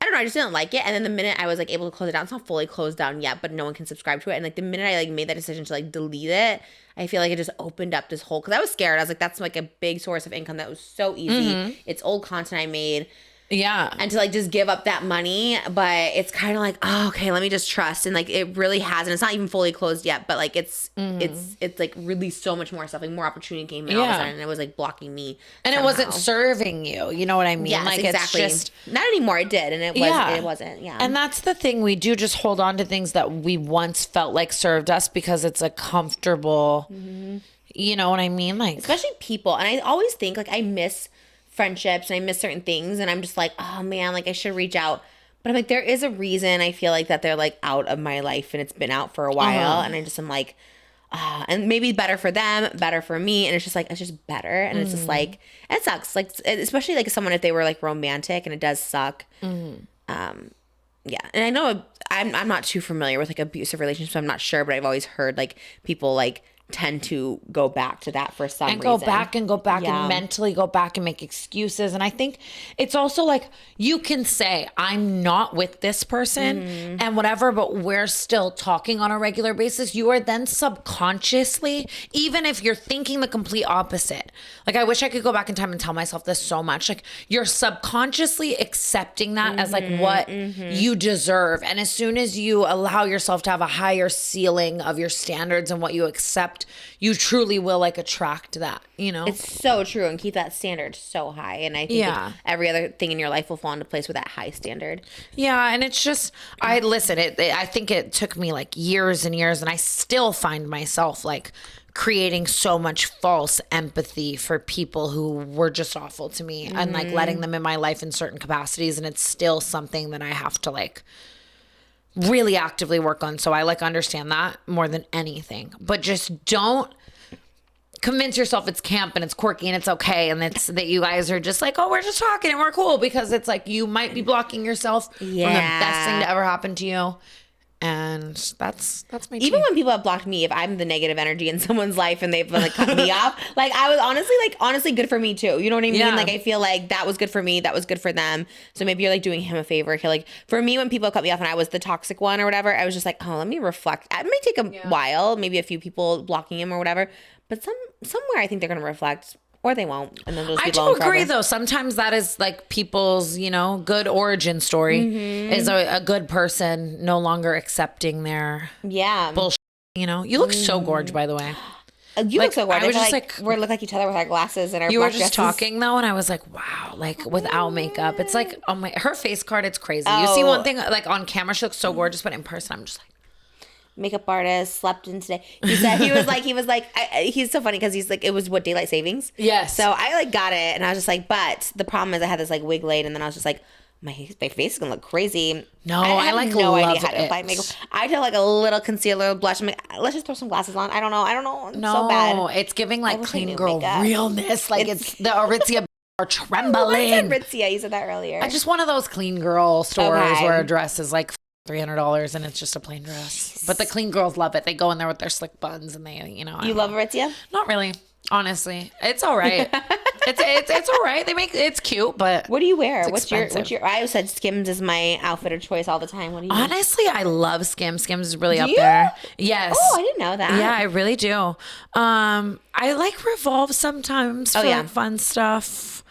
I don't know, I just didn't like it. And then the minute I was like able to close it down, it's not fully closed down yet, but no one can subscribe to it. And like the minute I like made that decision to like delete it, I feel like it just opened up this whole, because I was scared. I was like, that's like a big source of income that was so easy. It's old content I made. Yeah. And to like just give up that money, but it's kind of like, oh, okay, let me just trust. And like it really hasn't. It's not even fully closed yet, but like it's like released so much more stuff. Like more opportunity came in all of a sudden, and it was like blocking me. And somehow. It wasn't serving you. You know what I mean? Yes, like exactly. it's just not anymore. It did, and it was. It wasn't. Yeah. And that's the thing. We do just hold on to things that we once felt like served us because it's a comfortable. You know what I mean? Like especially people. And I always think like I miss friendships and I miss certain things, and I'm just like, oh man, like I should reach out. But I'm like, there is a reason I feel like that they're like out of my life, and it's been out for a while, and I just am like, and maybe better for them, better for me, and it's just like it's just better, and it's just like it sucks, like especially like someone if they were like romantic, and it does suck. Yeah, and I know I'm not too familiar with like abusive relationships, so I'm not sure, but I've always heard like people like tend to go back to that for some reason. Go back and mentally go back and make excuses. And I think it's also like you can say, I'm not with this person and whatever, but we're still talking on a regular basis. You are then subconsciously, even if you're thinking the complete opposite, like I wish I could go back in time and tell myself this so much, like you're subconsciously accepting that as like what you deserve. And as soon as you allow yourself to have a higher ceiling of your standards and what you accept, you truly will like attract that, you know? It's so true, and keep that standard so high. And I think like, every other thing in your life will fall into place with that high standard. Yeah, and it's just, I think it took me like years and years, and I still find myself like creating so much false empathy for people who were just awful to me and like letting them in my life in certain capacities. And it's still something that I have to like really actively work on. So I like understand that more than anything, but just don't convince yourself it's camp and it's quirky and it's okay. And it's that you guys are just like, oh, we're just talking and we're cool, because it's like, you might be blocking yourself from the best thing to ever happen to you. And that's my even when people have blocked me, if I'm the negative energy in someone's life and they've like cut me off, like I was honestly good for me too. You know what I mean? Yeah. Like I feel like that was good for me, that was good for them. So maybe you're like doing him a favor. Like for me, when people cut me off and I was the toxic one or whatever, I was just like, oh, let me reflect. It may take a while, maybe a few people blocking him or whatever, but somewhere I think they're gonna reflect. Or they won't, and then they'll just be I do agree, though. Sometimes that is like people's, you know, good origin story is a good person no longer accepting their bullshit. You know, you look so gorgeous, by the way. You look so gorgeous. I was just like, we look like each other with our glasses and our. You black were just dresses. talking though, and I was like, wow, like without makeup, it's like her face card. It's crazy. You see one thing like on camera, she looks so gorgeous, but in person, I'm just like. Makeup artist slept in today. He said he was like he's so funny because he's like, it was what, daylight savings. Yes. So I like got it, and I was just like, but the problem is I had this like wig laid, and then I was just like, my face is gonna look crazy. No, I like no love idea how to apply makeup. I did like a little concealer, blush. I'm like, let's just throw some glasses on. I don't know. No, so bad. It's giving like clean girl makeup. realness. Like it's the Aritzia are trembling. Aritzia, you said that earlier. I just one of those clean girl stores where a dress is like $300 and it's just a plain dress. But the clean girls love it. They go in there with their slick buns and they, you know. You love Aritzia? Not really, honestly. It's all right. it's all right. It's cute, but what do you wear? What's your? I said Skims is my outfit of choice all the time. What do you? Honestly, I love Skims. Skims is really up there. Yes. Oh, I didn't know that. Yeah, I really do. I like Revolve sometimes for fun stuff.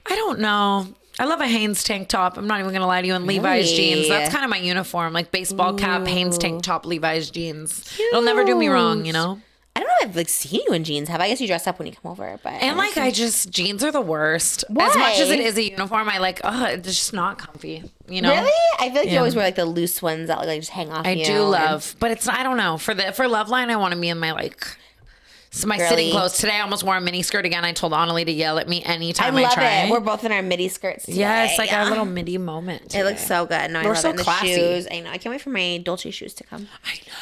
I don't know. I love a Hanes tank top. I'm not even going to lie to you. And Levi's jeans. That's kind of my uniform. Like baseball cap, Hanes tank top, Levi's jeans. Cute. It'll never do me wrong, you know? I don't know if I've like seen you in jeans. Have I? guess you dress up when you come over. But and like jeans are the worst. Why? As much as it is a uniform, I like, it's just not comfy. You know? Really? I feel like you always wear like the loose ones that like just hang off. I do love, but it's, I don't know. For Loveline, I want to be in my like... So my sitting clothes. Today I almost wore a mini skirt again. I told Annalie to yell at me anytime I try. I love it. We're both in our midi skirts today. Yes, like a little midi moment today. It looks so good. No, I love so it. And classy. The shoes. I know. I can't wait for my Dolce shoes to come. I know.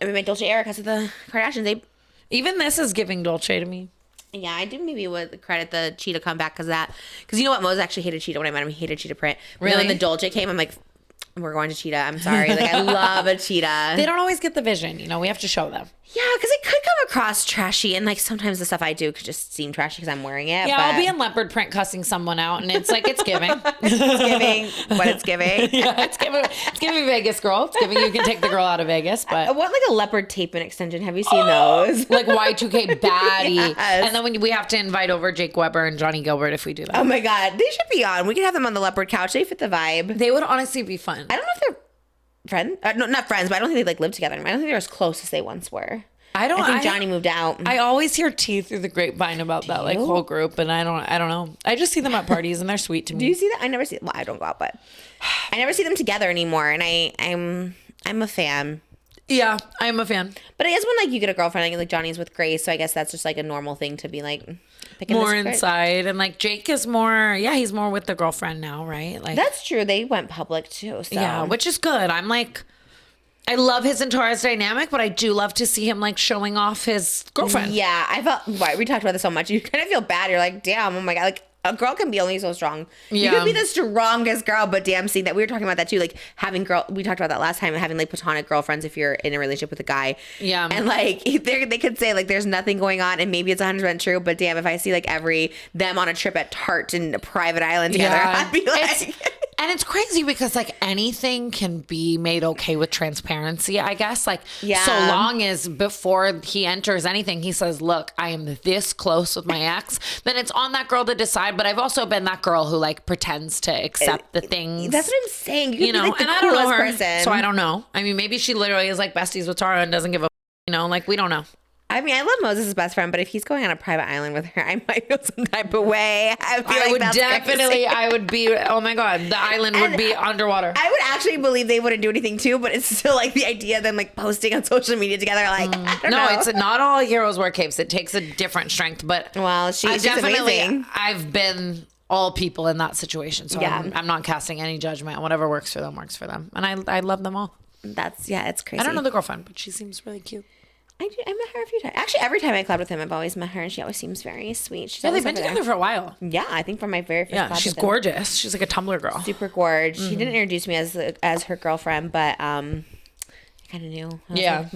I mean, my Dolce era because of the Kardashians. Even this is giving Dolce to me. Yeah, I do maybe would credit the cheetah comeback because of that. Because you know what? Mose actually hated cheetah when I met him. He hated cheetah print. But really? then when the Dolce came, I'm like, we're going to cheetah. I'm sorry. Like, I love a cheetah. They don't always get the vision. You know, we have to show them. Yeah, because it could come across trashy, and like sometimes the stuff I do could just seem trashy because I'm wearing it. Yeah, but I'll be in leopard print cussing someone out, and it's like, it's giving. it's giving what it's giving. Yeah, it's giving Vegas, girl. It's giving you can take the girl out of Vegas, but What, like a leopard tape and extension? Have you seen those? like Y2K baddie. Yes. And then we have to invite over Jake Weber and Johnny Gilbert if we do that. Oh my God, they should be on. We could have them on the leopard couch. They fit the vibe. They would honestly be fun. I don't know if they're friends. No, not friends, but I don't think they like live together. I don't think they're as close as they once were. I think Johnny moved out. I always hear tea through the grapevine about that like whole group, and I don't know. I just see them at parties and they're sweet to me. Do you see that? I never see. Well, I don't go out, but I never see them together anymore, and I'm a fan. Yeah, I'm a fan. But I guess when like you get a girlfriend, like Johnny's with Grace, so I guess that's just like a normal thing to be like picking More this inside, and like Jake is more. Yeah, he's more with the girlfriend now, right? Like that's true. They went public too. So yeah, which is good. I'm like. I love his and Tara's dynamic, but I do love to see him like showing off his girlfriend. Yeah, I felt we talked about this so much. You kind of feel bad. You're like, damn, oh my God, like a girl can be only so strong. You Yeah. can be the strongest girl, but damn, seeing that we were talking about that too. Like we talked about that last time, having like platonic girlfriends if you're in a relationship with a guy. Yeah. And like they could say like there's nothing going on, and maybe it's 100% true, but damn, if I see like them on a trip at Tarte in a private island together, Yeah. I'd be like. And it's crazy because like anything can be made okay with transparency, I guess. Like Yeah. so long as before he enters anything, he says, look, I am this close with my ex, then it's on that girl to decide. But I've also been that girl who like pretends to accept the things. That's what I'm saying. You know, be, like, the and I don't know coolest her, person. so I don't know. I mean, maybe she literally is like besties with Tara and doesn't give a, you know, like we don't know. I mean, I love Moses' best friend, but if he's going on a private island with her, I might feel some type of way. I would definitely, I would be, oh my God, the island would be underwater. I would actually believe they wouldn't do anything too, but it's still like the idea of them like posting on social media together. Like, I don't know. It's not all heroes wear capes. It takes a different strength, but Well, she's amazing. I've been all people in that situation. So Yeah. I'm not casting any judgment. Whatever works for them, works for them. And I love them all. It's crazy. I don't know the girlfriend, but she seems really cute. I met her a few times. Actually, every time I collab with him, I've always met her, and she always seems very sweet. She's Yeah, they've always been over together there. for a while. Yeah, I think from my very first collab She's with him. gorgeous. She's like a Tumblr girl. Super gorge. She didn't introduce me as her girlfriend, but I kind of knew. I was Yeah. like,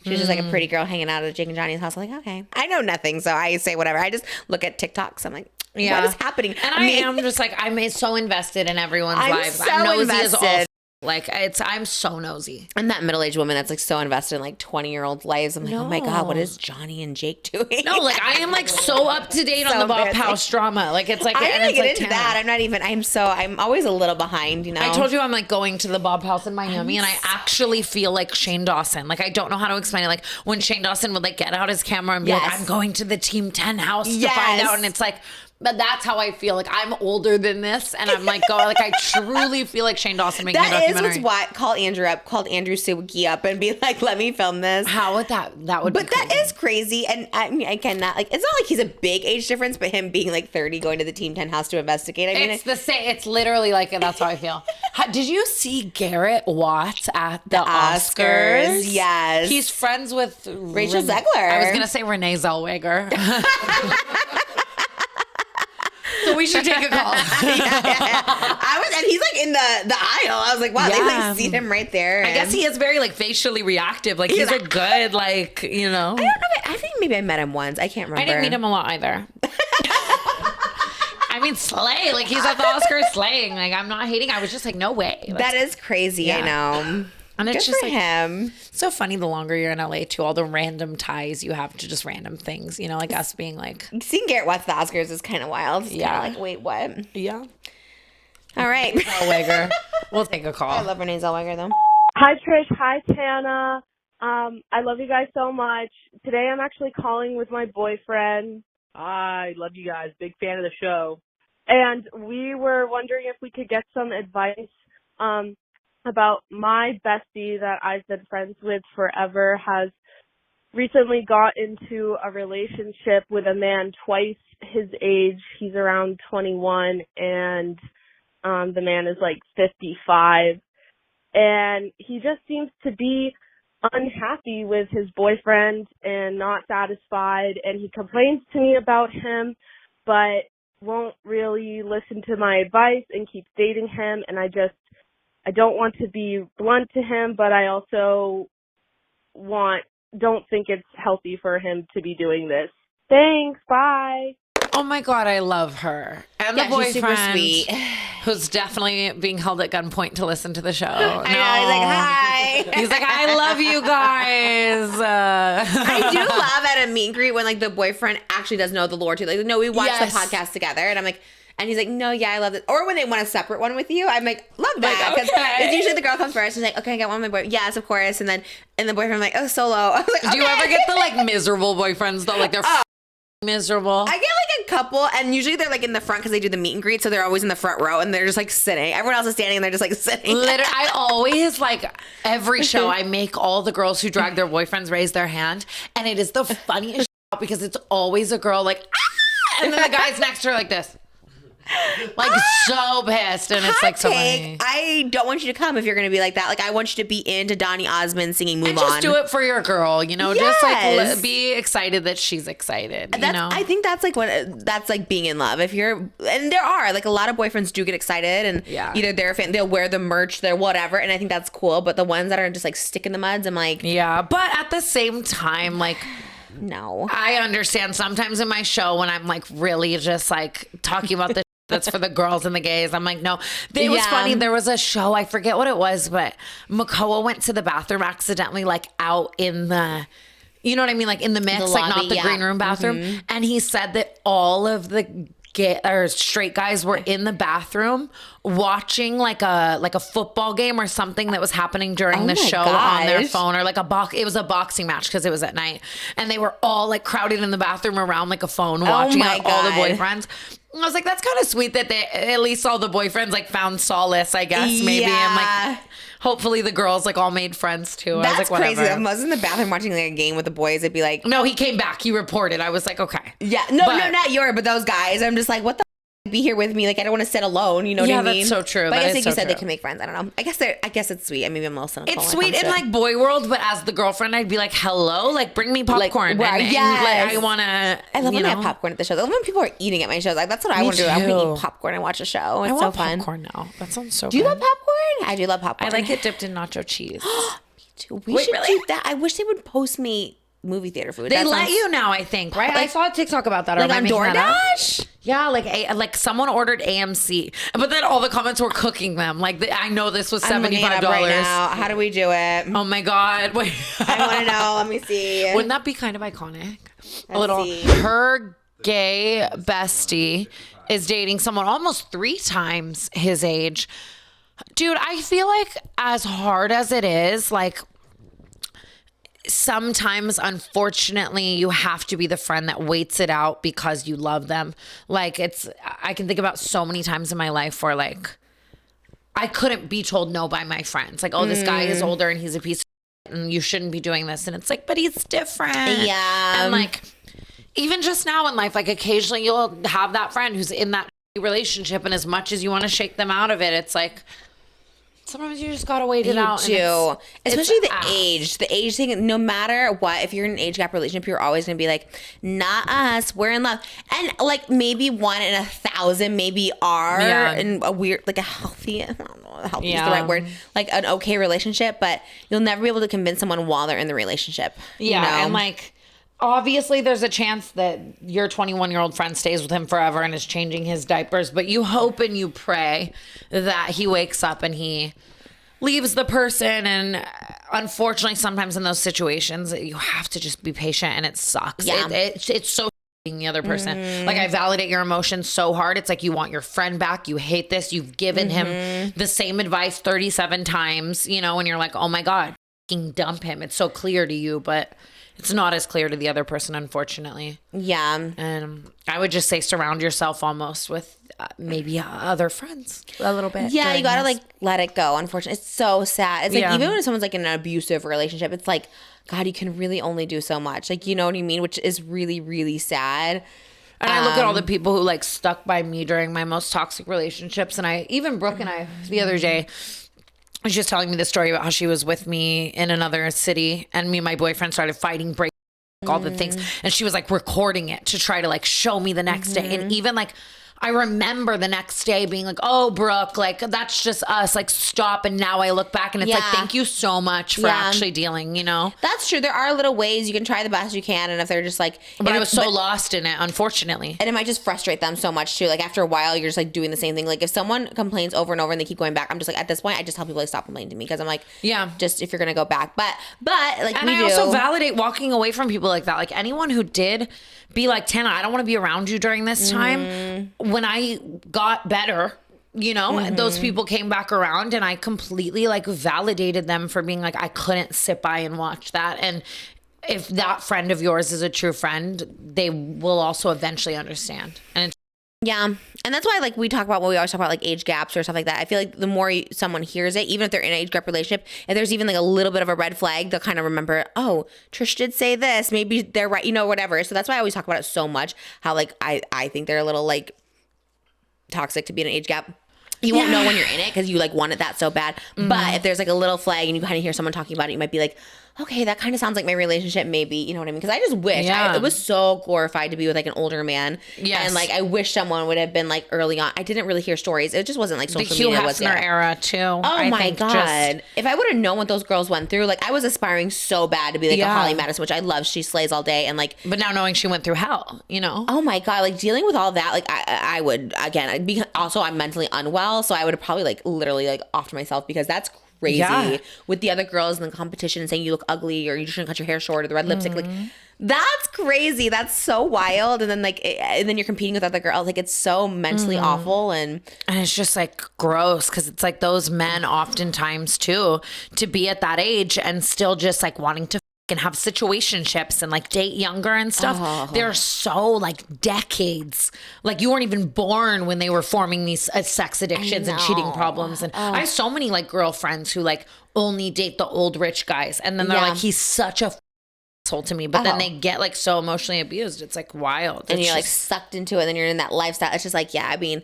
She was just like a pretty girl hanging out at Jake and Johnny's house. I'm like, okay. I know nothing, so I say whatever. I just look at TikToks. I'm like, what is happening? And I am just like, I'm so invested in everyone's I'm lives. so I'm nosy as all. invested. Like I'm so nosy. I'm that middle-aged woman that's like so invested in like 20-year-old lives. I'm like, oh my God, what is Johnny and Jake doing? No, like I am like so up to date on So the Bob embarrassing. House drama. Like it's like I and didn't it's get like into Tana. that. I'm always a little behind, you know? I told you I'm like going to the Bob House in Miami, and I actually feel like Shane Dawson. Like I don't know how to explain it. Like when Shane Dawson would like get out his camera and be like, Yes. "I'm going to the Team 10 house to Yes. find out," and it's like. But that's how I feel. Like I'm older than this, and I'm like, like I truly feel like Shane Dawson making a That is documentary. what's what. Called Andrew Sawicki up and be like, let me film this. How would that would? But be that crazy. is crazy. And I mean, I cannot, like, it's not like he's a big age difference, but him being like 30 going to the Team 10 house to investigate. I mean, It's the same. It's literally like that's how I feel. Did you see Garrett Watts at the Oscars? Yes. He's friends with Rachel Zegler. I was gonna say Renee Zellweger. So we should take a call. And he's like in the aisle. I was like, wow, they like see him right there. I guess he is very like facially reactive. Like he's a good like you know. I don't know. I think maybe I met him once. I can't remember. I didn't meet him a lot either. I mean, slay. Like he's at the Oscars slaying. Like I'm not hating. I was just like, no way. That is crazy. I know. And it's Good just for like him. so funny. The longer you're in LA, too, all the random ties you have to just random things. You know, like us being like, Seeing Garrett Watts at the Oscars is kind of wild. It's Yeah. kinda like, wait, what? yeah, All right. Zellweger. We'll take a call. I love Renee Zellweger though. Hi, Trish. Hi, Tana. I love you guys so much. Today I'm actually calling with my boyfriend. I love you guys. Big fan of the show. And we were wondering if we could get some advice about my bestie that I've been friends with forever has recently got into a relationship with a man twice his age. He's around 21 and the man is like 55. And he just seems to be unhappy with his boyfriend and not satisfied. And he complains to me about him, but won't really listen to my advice and keeps dating him. And I I don't want to be blunt to him, but I also don't think it's healthy for him to be doing this. Thanks. Bye. Oh my God, I love her. And Yeah, the she's super boyfriend, sweet. who's definitely being held at gunpoint to listen to the show. I know, he's like, hi. He's like, I love you guys. I do love at a meet and greet when like the boyfriend actually does know the lore too. Like, no, we watched Yes. the podcast together, and I'm like, and he's like, no, yeah, I love it. Or when they want a separate one with you, I'm like, love that. Like, Because okay. it's usually the girl comes first. She's like, okay, I got one of my boyfriends. Yes, of course. And the boyfriend, like, oh, solo. I was like, Do you okay. ever get the like miserable boyfriends though? Like they're miserable. I get like a couple, and usually they're like in the front because they do the meet and greet, so they're always in the front row, and they're just like sitting. Everyone else is standing, and they're just like sitting. Literally, I always like every show. I make all the girls who drag their boyfriends raise their hand, and it is the funniest because it's always a girl like, ah! And then the guys next to her like this. Like so pissed, and it's like so funny. I don't want you to come if you're gonna be like that. Like I want you to be into Donny Osmond singing "Move And On." just do it for your girl, you know. Just Yes. like be excited that she's excited. You That's, know, I think that's like that's like being in love. If you're, and there are like a lot of boyfriends do get excited, and Yeah. either they're a fan, they'll wear the merch, they're whatever, and I think that's cool. But the ones that are just like stick in the muds, I'm like, yeah. But at the same time, like. no. I understand sometimes in my show when I'm like really just like talking about the that's for the girls and the gays. I'm like, no. It was Yeah. funny. There was a show, I forget what it was, but Makoa went to the bathroom accidentally, like out in the, you know what I mean? Like in the mix, The like lobby, not the yeah. green room bathroom. And he said that all of the gay or straight guys were in the bathroom watching like a football game or something that was happening during the my show on their gosh. phone, or like it was a boxing match because it was at night, and they were all like crowded in the bathroom around like a phone watching my all the God. boyfriends. I was like, that's kind of sweet that they at least all the boyfriends like found solace, I guess, maybe. And Yeah. like hopefully the girls like all made friends too. I was That's like, crazy. whatever. If I was in the bathroom watching like a game with the boys, I'd be like, No, he came back. He reported. I was like, okay. yeah, no, But- not your, but those guys. I'm just like, what the be here with me? Like I don't want to sit alone. You know what Yeah, I mean? that's so true. But I That guess is like so you said, they true. can make friends. I don't know. I guess it's sweet. I maybe I'm a little cynical. It's when it sweet comes in to like boy world, but as the girlfriend, I'd be like, hello, like bring me popcorn. right, and, yes. like, I want to. I love when I have popcorn at the shows. I love when people are eating at my shows. Like that's what I Me want to do. I want to too. eat popcorn and watch a show. It's I so want fun. popcorn now. That sounds so. Do you good. love popcorn? I do love popcorn. I like it dipped in nacho cheese. We Wait, should really? do that. I wish they would Postmate movie theater food. They That let sounds- you now, I think, right? I Like- saw a TikTok about that. Or like am I on making that up? DoorDash. Yeah, like someone ordered AMC, but then all the comments were cooking them. Like I know this was I'm looking it up $75. right now. How do we do it? Oh my god! Wait, I want to know. Let me see. Wouldn't that be kind of iconic? A Let's little. see. Her gay bestie is dating someone almost 3 times his age. Dude, I feel like as hard as it is, like sometimes unfortunately you have to be the friend that waits it out because you love them. Like I can think about so many times in my life where like I couldn't be told no by my friends. Like, oh, this guy is older and he's a piece of shit and you shouldn't be doing this. And it's like, but he's different. Yeah. And like, even just now in life, like occasionally you'll have that friend who's in that relationship, and as much as you want to shake them out of it, it's like, sometimes you just gotta wait it You out. and do. it's Especially the ass. age. The age thing, no matter what, if you're in an age gap relationship, you're always going to be like, not us, we're in love. And like maybe 1 in 1,000 maybe are Yeah. in a weird, like a healthy, I don't know, healthy is the Yeah. right word, like an okay relationship, but you'll never be able to convince someone while they're in the relationship. Yeah, you know? and like obviously there's a chance that your 21-year-old friend stays with him forever and is changing his diapers, but you hope and you pray that he wakes up and he leaves the person. And unfortunately sometimes in those situations you have to just be patient, and it sucks. Yeah. It's so the other person. Like I validate your emotions so hard. It's like you want your friend back. You hate this. You've given him the same advice 37 times, you know, and you're like, oh my God, fucking dump him. It's so clear to you, but it's not as clear to the other person, unfortunately. Yeah. And I would just say surround yourself almost with maybe other friends a little bit. Yeah, during you gotta this. like let it go. Unfortunately, it's so sad. It's like Yeah. even when someone's like in an abusive relationship, it's like, God, you can really only do so much. Like, you know what I mean? Which is really, really sad. And I look at all the people who like stuck by me during my most toxic relationships. And even Brooke and I, the other day, she was telling me the story about how she was with me in another city, and me and my boyfriend started fighting, breaking all the things. And she was like recording it to try to like show me the next day. And even like, I remember the next day being like, oh, Brooke, like that's just us, like stop. And now I look back and it's like, thank you so much for actually dealing, you know? That's true. There are little ways you can try the best you can. And if they're just like, but I was so lost in it, unfortunately. And it might just frustrate them so much too. Like after a while, you're just like doing the same thing. Like if someone complains over and over and they keep going back, I'm just like, at this point, I just tell people like stop complaining to me because I'm like, just if you're gonna go back. But like, and I also validate walking away from people like that. Like anyone who did be like, Tana, I don't want to be around you during this time. When I got better, you know, those people came back around and I completely like validated them for being like, I couldn't sit by and watch that. And if that friend of yours is a true friend, they will also eventually understand. And and that's why like we talk about when we always talk about like age gaps or stuff like that. I feel like the more someone hears it, even if they're in an age gap relationship, if there's even like a little bit of a red flag, they'll kind of remember, oh, Trish did say this, maybe they're right, you know, whatever. So that's why I always talk about it so much, how like I think they're a little like toxic to be in an age gap. You won't know when you're in it because you like want it that so bad. But if there's like a little flag and you kind of hear someone talking about it, you might be like, okay, that kind of sounds like my relationship, maybe, you know what I mean? Because I just wish it was so glorified to be with like an older man. And like I wish someone would have been like early on. I didn't really hear stories. It just wasn't like social media was there. The Hugh Hefner era too. Oh my God. If I would have known what those girls went through, like I was aspiring so bad to be like a Holly Madison, which I love. She slays all day. And like, but now knowing she went through hell, you know? Oh my God. Like dealing with all that, like I would, again, also I'm mentally unwell. So I would have probably like literally like offed myself because that's crazy with the other girls in the competition saying you look ugly or you shouldn't cut your hair short or the red lipstick. Like that's crazy. That's so wild. And then like, and then you're competing with other girls. Like it's so mentally awful. And it's just like gross. Cause it's like those men oftentimes too, to be at that age and still just like wanting to and have situationships and like date younger and stuff. They're so like decades. Like you weren't even born when they were forming these sex addictions and cheating problems. And I have so many like girlfriends who like only date the old rich guys. And then they're like, he's such a asshole to me. But then they get like so emotionally abused. It's like wild. And you're like sucked into it. And then you're in that lifestyle. It's just like, I mean,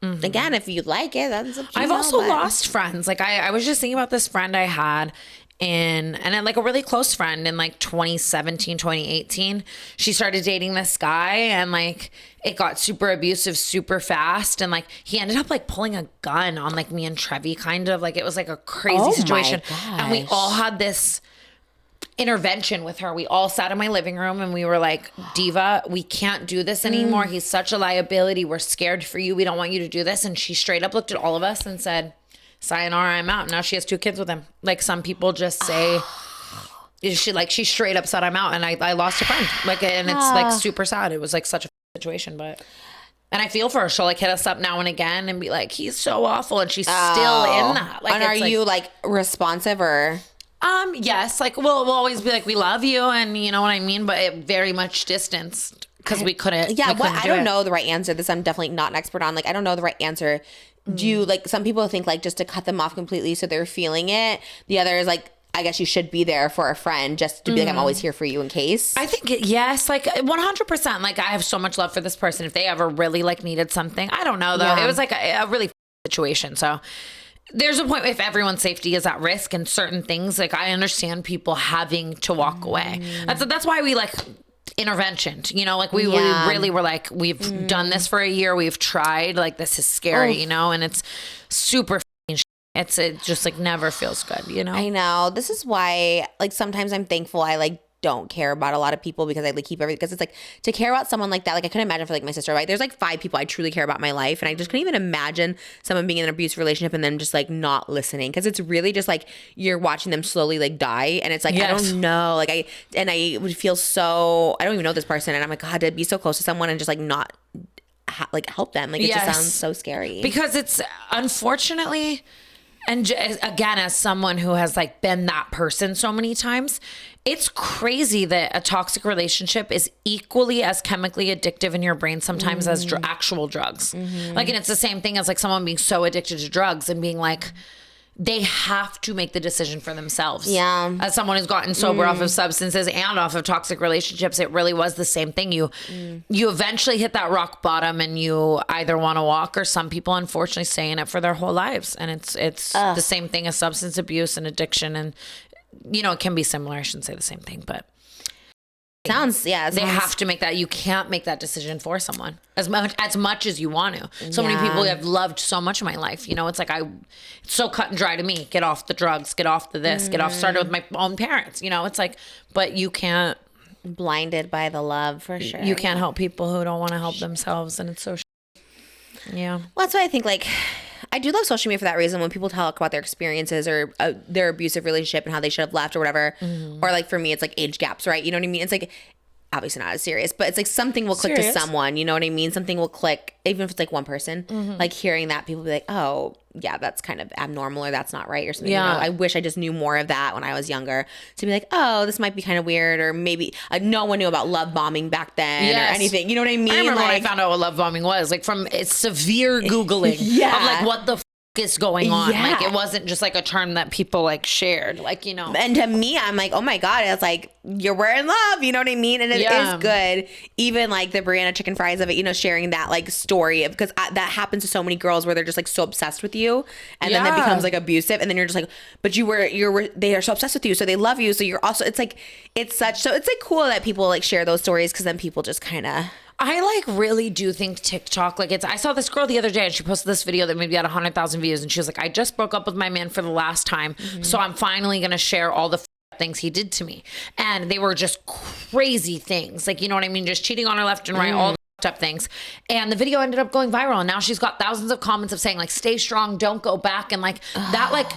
again, if you like it, that's up to you. I've also lost friends. Like I was just thinking about this friend I had and like a really close friend in like 2017, 2018, she started dating this guy and like it got super abusive super fast. And like he ended up like pulling a gun on like me and Trevi kind of like, it was like a crazy situation. And we all had this intervention with her. We all sat in my living room and we were like, Diva, we can't do this anymore. He's such a liability. We're scared for you. We don't want you to do this. And she straight up looked at all of us and said, sayonara, I'm out. Now she has 2 kids with him. Like some people just say, she straight up said I'm out, and I lost a friend. Like, and it's like super sad. It was like such a situation, but and I feel for her. She'll like hit us up now and again and be like, he's so awful, and she's still in that. Like, and are you like responsive or? Yes. Like we'll always be like, we love you, and you know what I mean. But it very much distanced because we couldn't. Yeah. I don't know the right answer. This I'm definitely not an expert on. Like I don't know the right answer. Do you like some people think like just to cut them off completely so they're feeling it? The other is like, I guess you should be there for a friend just to be like, I'm always here for you in case. I think yes, like 100%. Like I have so much love for this person. If they ever really like needed something, I don't know though. It was like a really situation. So there's a point if everyone's safety is at risk and certain things, like I understand people having to walk away. That's why we like intervention, you know, like we really were like, we've done this for a year, we've tried, like this is scary, you know, and it's super it just like never feels good, you know. I know, this is why like sometimes I'm thankful I like don't care about a lot of people because I like keep everything, because it's like to care about someone like that, like I couldn't imagine for like my sister, right? There's like 5 people I truly care about in my life, and I just couldn't even imagine someone being in an abusive relationship and then just like not listening, because it's really just like you're watching them slowly like die, and it's like I don't know, like I would feel so, I don't even know this person, and I'm like, God, to be so close to someone and just like not like help them, like it just sounds so scary, because it's unfortunately. And again, as someone who has like been that person so many times, it's crazy that a toxic relationship is equally as chemically addictive in your brain sometimes as actual drugs. Like, and it's the same thing as like someone being so addicted to drugs and being like, they have to make the decision for themselves. Yeah. As someone who's gotten sober off of substances and off of toxic relationships, it really was the same thing. You eventually hit that rock bottom and you either want to walk, or some people unfortunately stay in it for their whole lives. And it's the same thing as substance abuse and addiction. And, you know, it can be similar. I shouldn't say the same thing, but Sounds They have to make that. You can't make that decision for someone as much as you want to. So many people I've loved so much in my life. You know, it's like it's so cut and dry to me. Get off the drugs, get off the this, get off. Started with my own parents. You know, it's like, but you can't. blinded by the love for sure. You can't help people who don't want to help themselves, and it's so. Yeah. Well, that's why I think like I do love social media for that reason. When people talk about their experiences or their abusive relationship and how they should have left or whatever, or like for me, it's like age gaps, right? You know what I mean? It's like obviously not as serious, but it's like something will click to someone. You know what I mean? Something will click, even if it's like one person. Like hearing that, people be like, "Oh, yeah, that's kind of abnormal, or that's not right, or something." Yeah. You know? I wish I just knew more of that when I was younger to be like, "Oh, this might be kind of weird," or maybe no one knew about love bombing back then or anything. You know what I mean? I remember like, when I found out what love bombing was, like from severe Googling of like what the is going on. Like it wasn't just like a term that people like shared, like, you know. And to me, I'm like, oh my God, it's like we're in love, you know what I mean? And it is good. Even like the Brianna chicken fries of it, you know, sharing that like story of, because that happens to so many girls where they're just like so obsessed with you, and then it becomes like abusive, and then you're just like, but they are so obsessed with you, so they love you, so you're also, it's like cool that people like share those stories, because then people just kind of. I like really do think TikTok, like I saw this girl the other day and she posted this video that maybe had 100,000 views, and she was like, I just broke up with my man for the last time. So I'm finally going to share all the things he did to me. And they were just crazy things. Like, you know what I mean? Just cheating on her left and right, all the up things. And the video ended up going viral. And now she's got thousands of comments of saying like, stay strong, don't go back. And like that, like,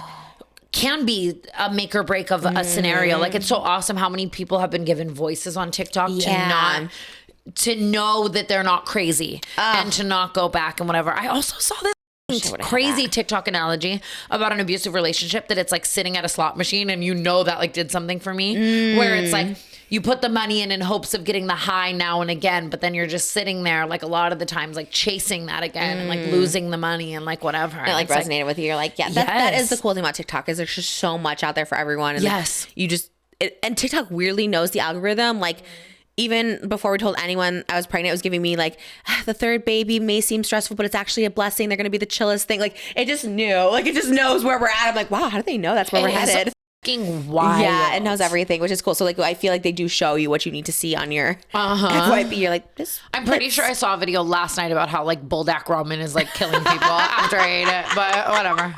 can be a make or break of a scenario. Like, it's so awesome how many people have been given voices on TikTok to know that they're not crazy and to not go back and whatever. I also saw this crazy TikTok analogy about an abusive relationship, that it's like sitting at a slot machine and you know that like did something for me, where it's like you put the money in hopes of getting the high now and again, but then you're just sitting there like a lot of the times like chasing that again and like losing the money and like whatever. And it like resonated with you. You're like, that is the cool thing about TikTok, is there's just so much out there for everyone. And like, you just and TikTok weirdly knows the algorithm. Like even before we told anyone I was pregnant, it was giving me like, the third baby may seem stressful, but it's actually a blessing. They're going to be the chillest thing. Like it just knew, like it just knows where we're at. I'm like, wow, how do they know that's where we're headed? Fucking wild. Yeah, it knows everything, which is cool. So like, I feel like they do show you what you need to see on your FYP. You're like, this. I'm pretty sure I saw a video last night about how like Buldak ramen is like killing people after I ate it, but whatever.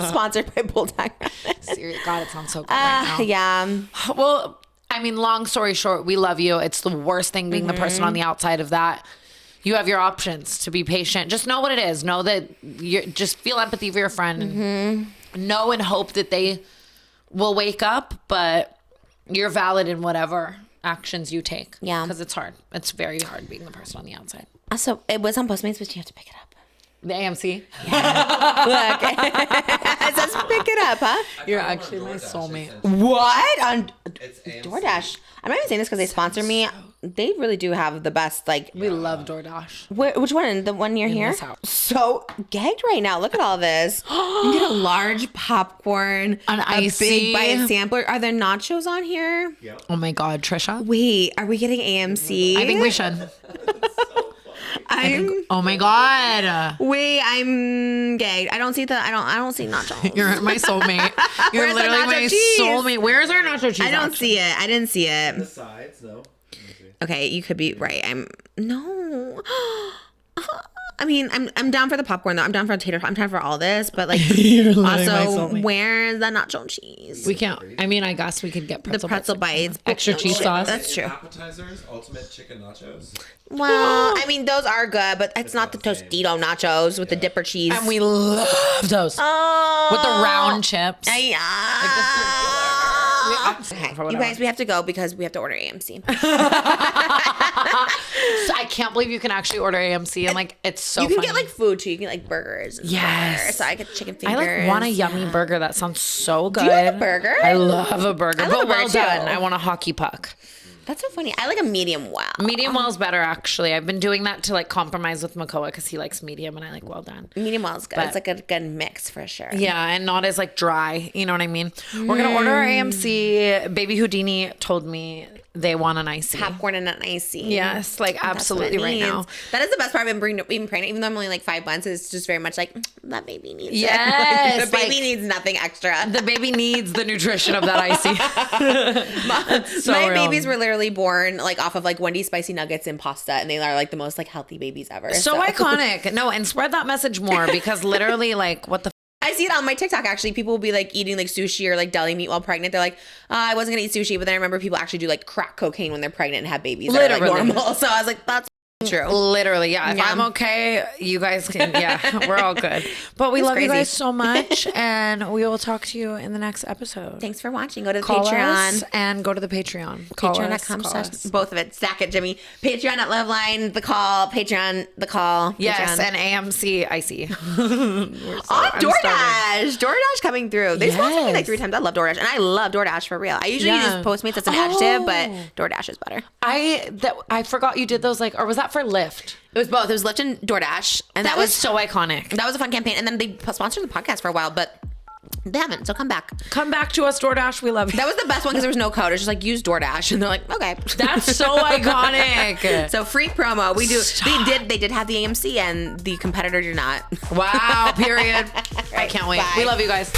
Sponsored by Buldak ramen. Seriously, God, it sounds so good right now. Yeah. Well, I mean, long story short, we love you. It's the worst thing being the person on the outside of that. You have your options to be patient. Just know what it is. Know that you just feel empathy for your friend. And know and hope that they will wake up, but you're valid in whatever actions you take. Yeah. Because it's hard. It's very hard being the person on the outside. So it was on Postmates, but you have to pick it up. The AMC? Yeah. Look. It says pick it up, huh? You're actually my soulmate. What? On DoorDash. I'm not even saying this because they sponsor me. They really do have the best, like. We love DoorDash. Which one? The one near here? So gagged right now. Look at all this. You get a large popcorn, an icy, big bite sampler. Are there nachos on here? Yeah. Oh my God, Trisha. Wait, are we getting AMC? I think we should. Oh my God. Wait, I'm gagged. I don't see nachos. You're my soulmate. You're Where's literally my soulmate. Where's our nacho cheese? I don't see it. I didn't see it. The sides, no. Okay, you could be right. No. I mean, I'm down for the popcorn though. I'm down for tater. I'm down for all this, but like, also, where's the nacho cheese? We can't. I mean, I guess we could get the pretzel bites, extra cheese sauce. That's true. Appetizers, ultimate chicken nachos. Well, I mean, those are good, but it's not the Tostito nachos with the dipper cheese. And we love those with the round chips. Okay. You guys, we have to go because we have to order AMC. So I can't believe you can actually order AMC, and like it's so. You can funny. get like food too. You can get like burgers. And yes. So I get chicken fingers. I like want a yummy burger. That sounds so good. Do you like a burger? I love a burger. I love but a burger well too. done. I want a hockey puck. That's so funny. I like a medium well. Medium well is better, actually. I've been doing that to like compromise with Makoa because he likes medium and I like well done. Medium well is good. It's like a good mix for sure. Yeah, and not as like dry. You know what I mean? We're gonna order our AMC. Baby Houdini told me they want an icy. Popcorn and an icy. Yes, like That's what absolutely it right needs. now. That is the best part of being pregnant. Even though I'm only like 5 months, it's just very much like that baby needs Yes, it. The baby like, needs nothing extra. The baby needs the nutrition of that icy. My real. babies were literally born like off of like Wendy's spicy nuggets and pasta, and they are like the most like healthy babies ever. So iconic. No, and spread that message more because literally, like, what the I see it on my TikTok actually. People will be like eating like sushi or like deli meat while pregnant. They're like, I wasn't gonna eat sushi, but then I remember people actually do like crack cocaine when they're pregnant and have babies that are like Literally. normal. So I was like, that's true. Literally, yeah. If Yeah. I'm okay, you guys can, yeah, we're all good. But we It's love you crazy. guys so much, and we will talk to you in the next episode. Thanks for watching. Go to the Call Patreon. us and go to the Patreon. Call us, call us. Both of it. Stack it, Jimmy. Patreon at Loveline, the call. Patreon, the call. Yes, Patreon. and AMC icy. On DoorDash. DoorDash coming through. They sponsored me like 3 times. I love DoorDash. And I love DoorDash for real. I usually use Postmates as an adjective, but DoorDash is better. I forgot you did those, like, or was that for Lyft? It was both. It was Lyft and DoorDash. And That was so iconic. That was a fun campaign. And then they sponsored the podcast for a while, but they haven't. So come back. Come back to us, DoorDash. We love you. That was the best one because there was no code. It was just like, use DoorDash. And they're like, okay. That's so iconic. So free promo. We do. They did have the AMC and the competitor did not. Wow, period. I can't wait. Bye. We love you guys.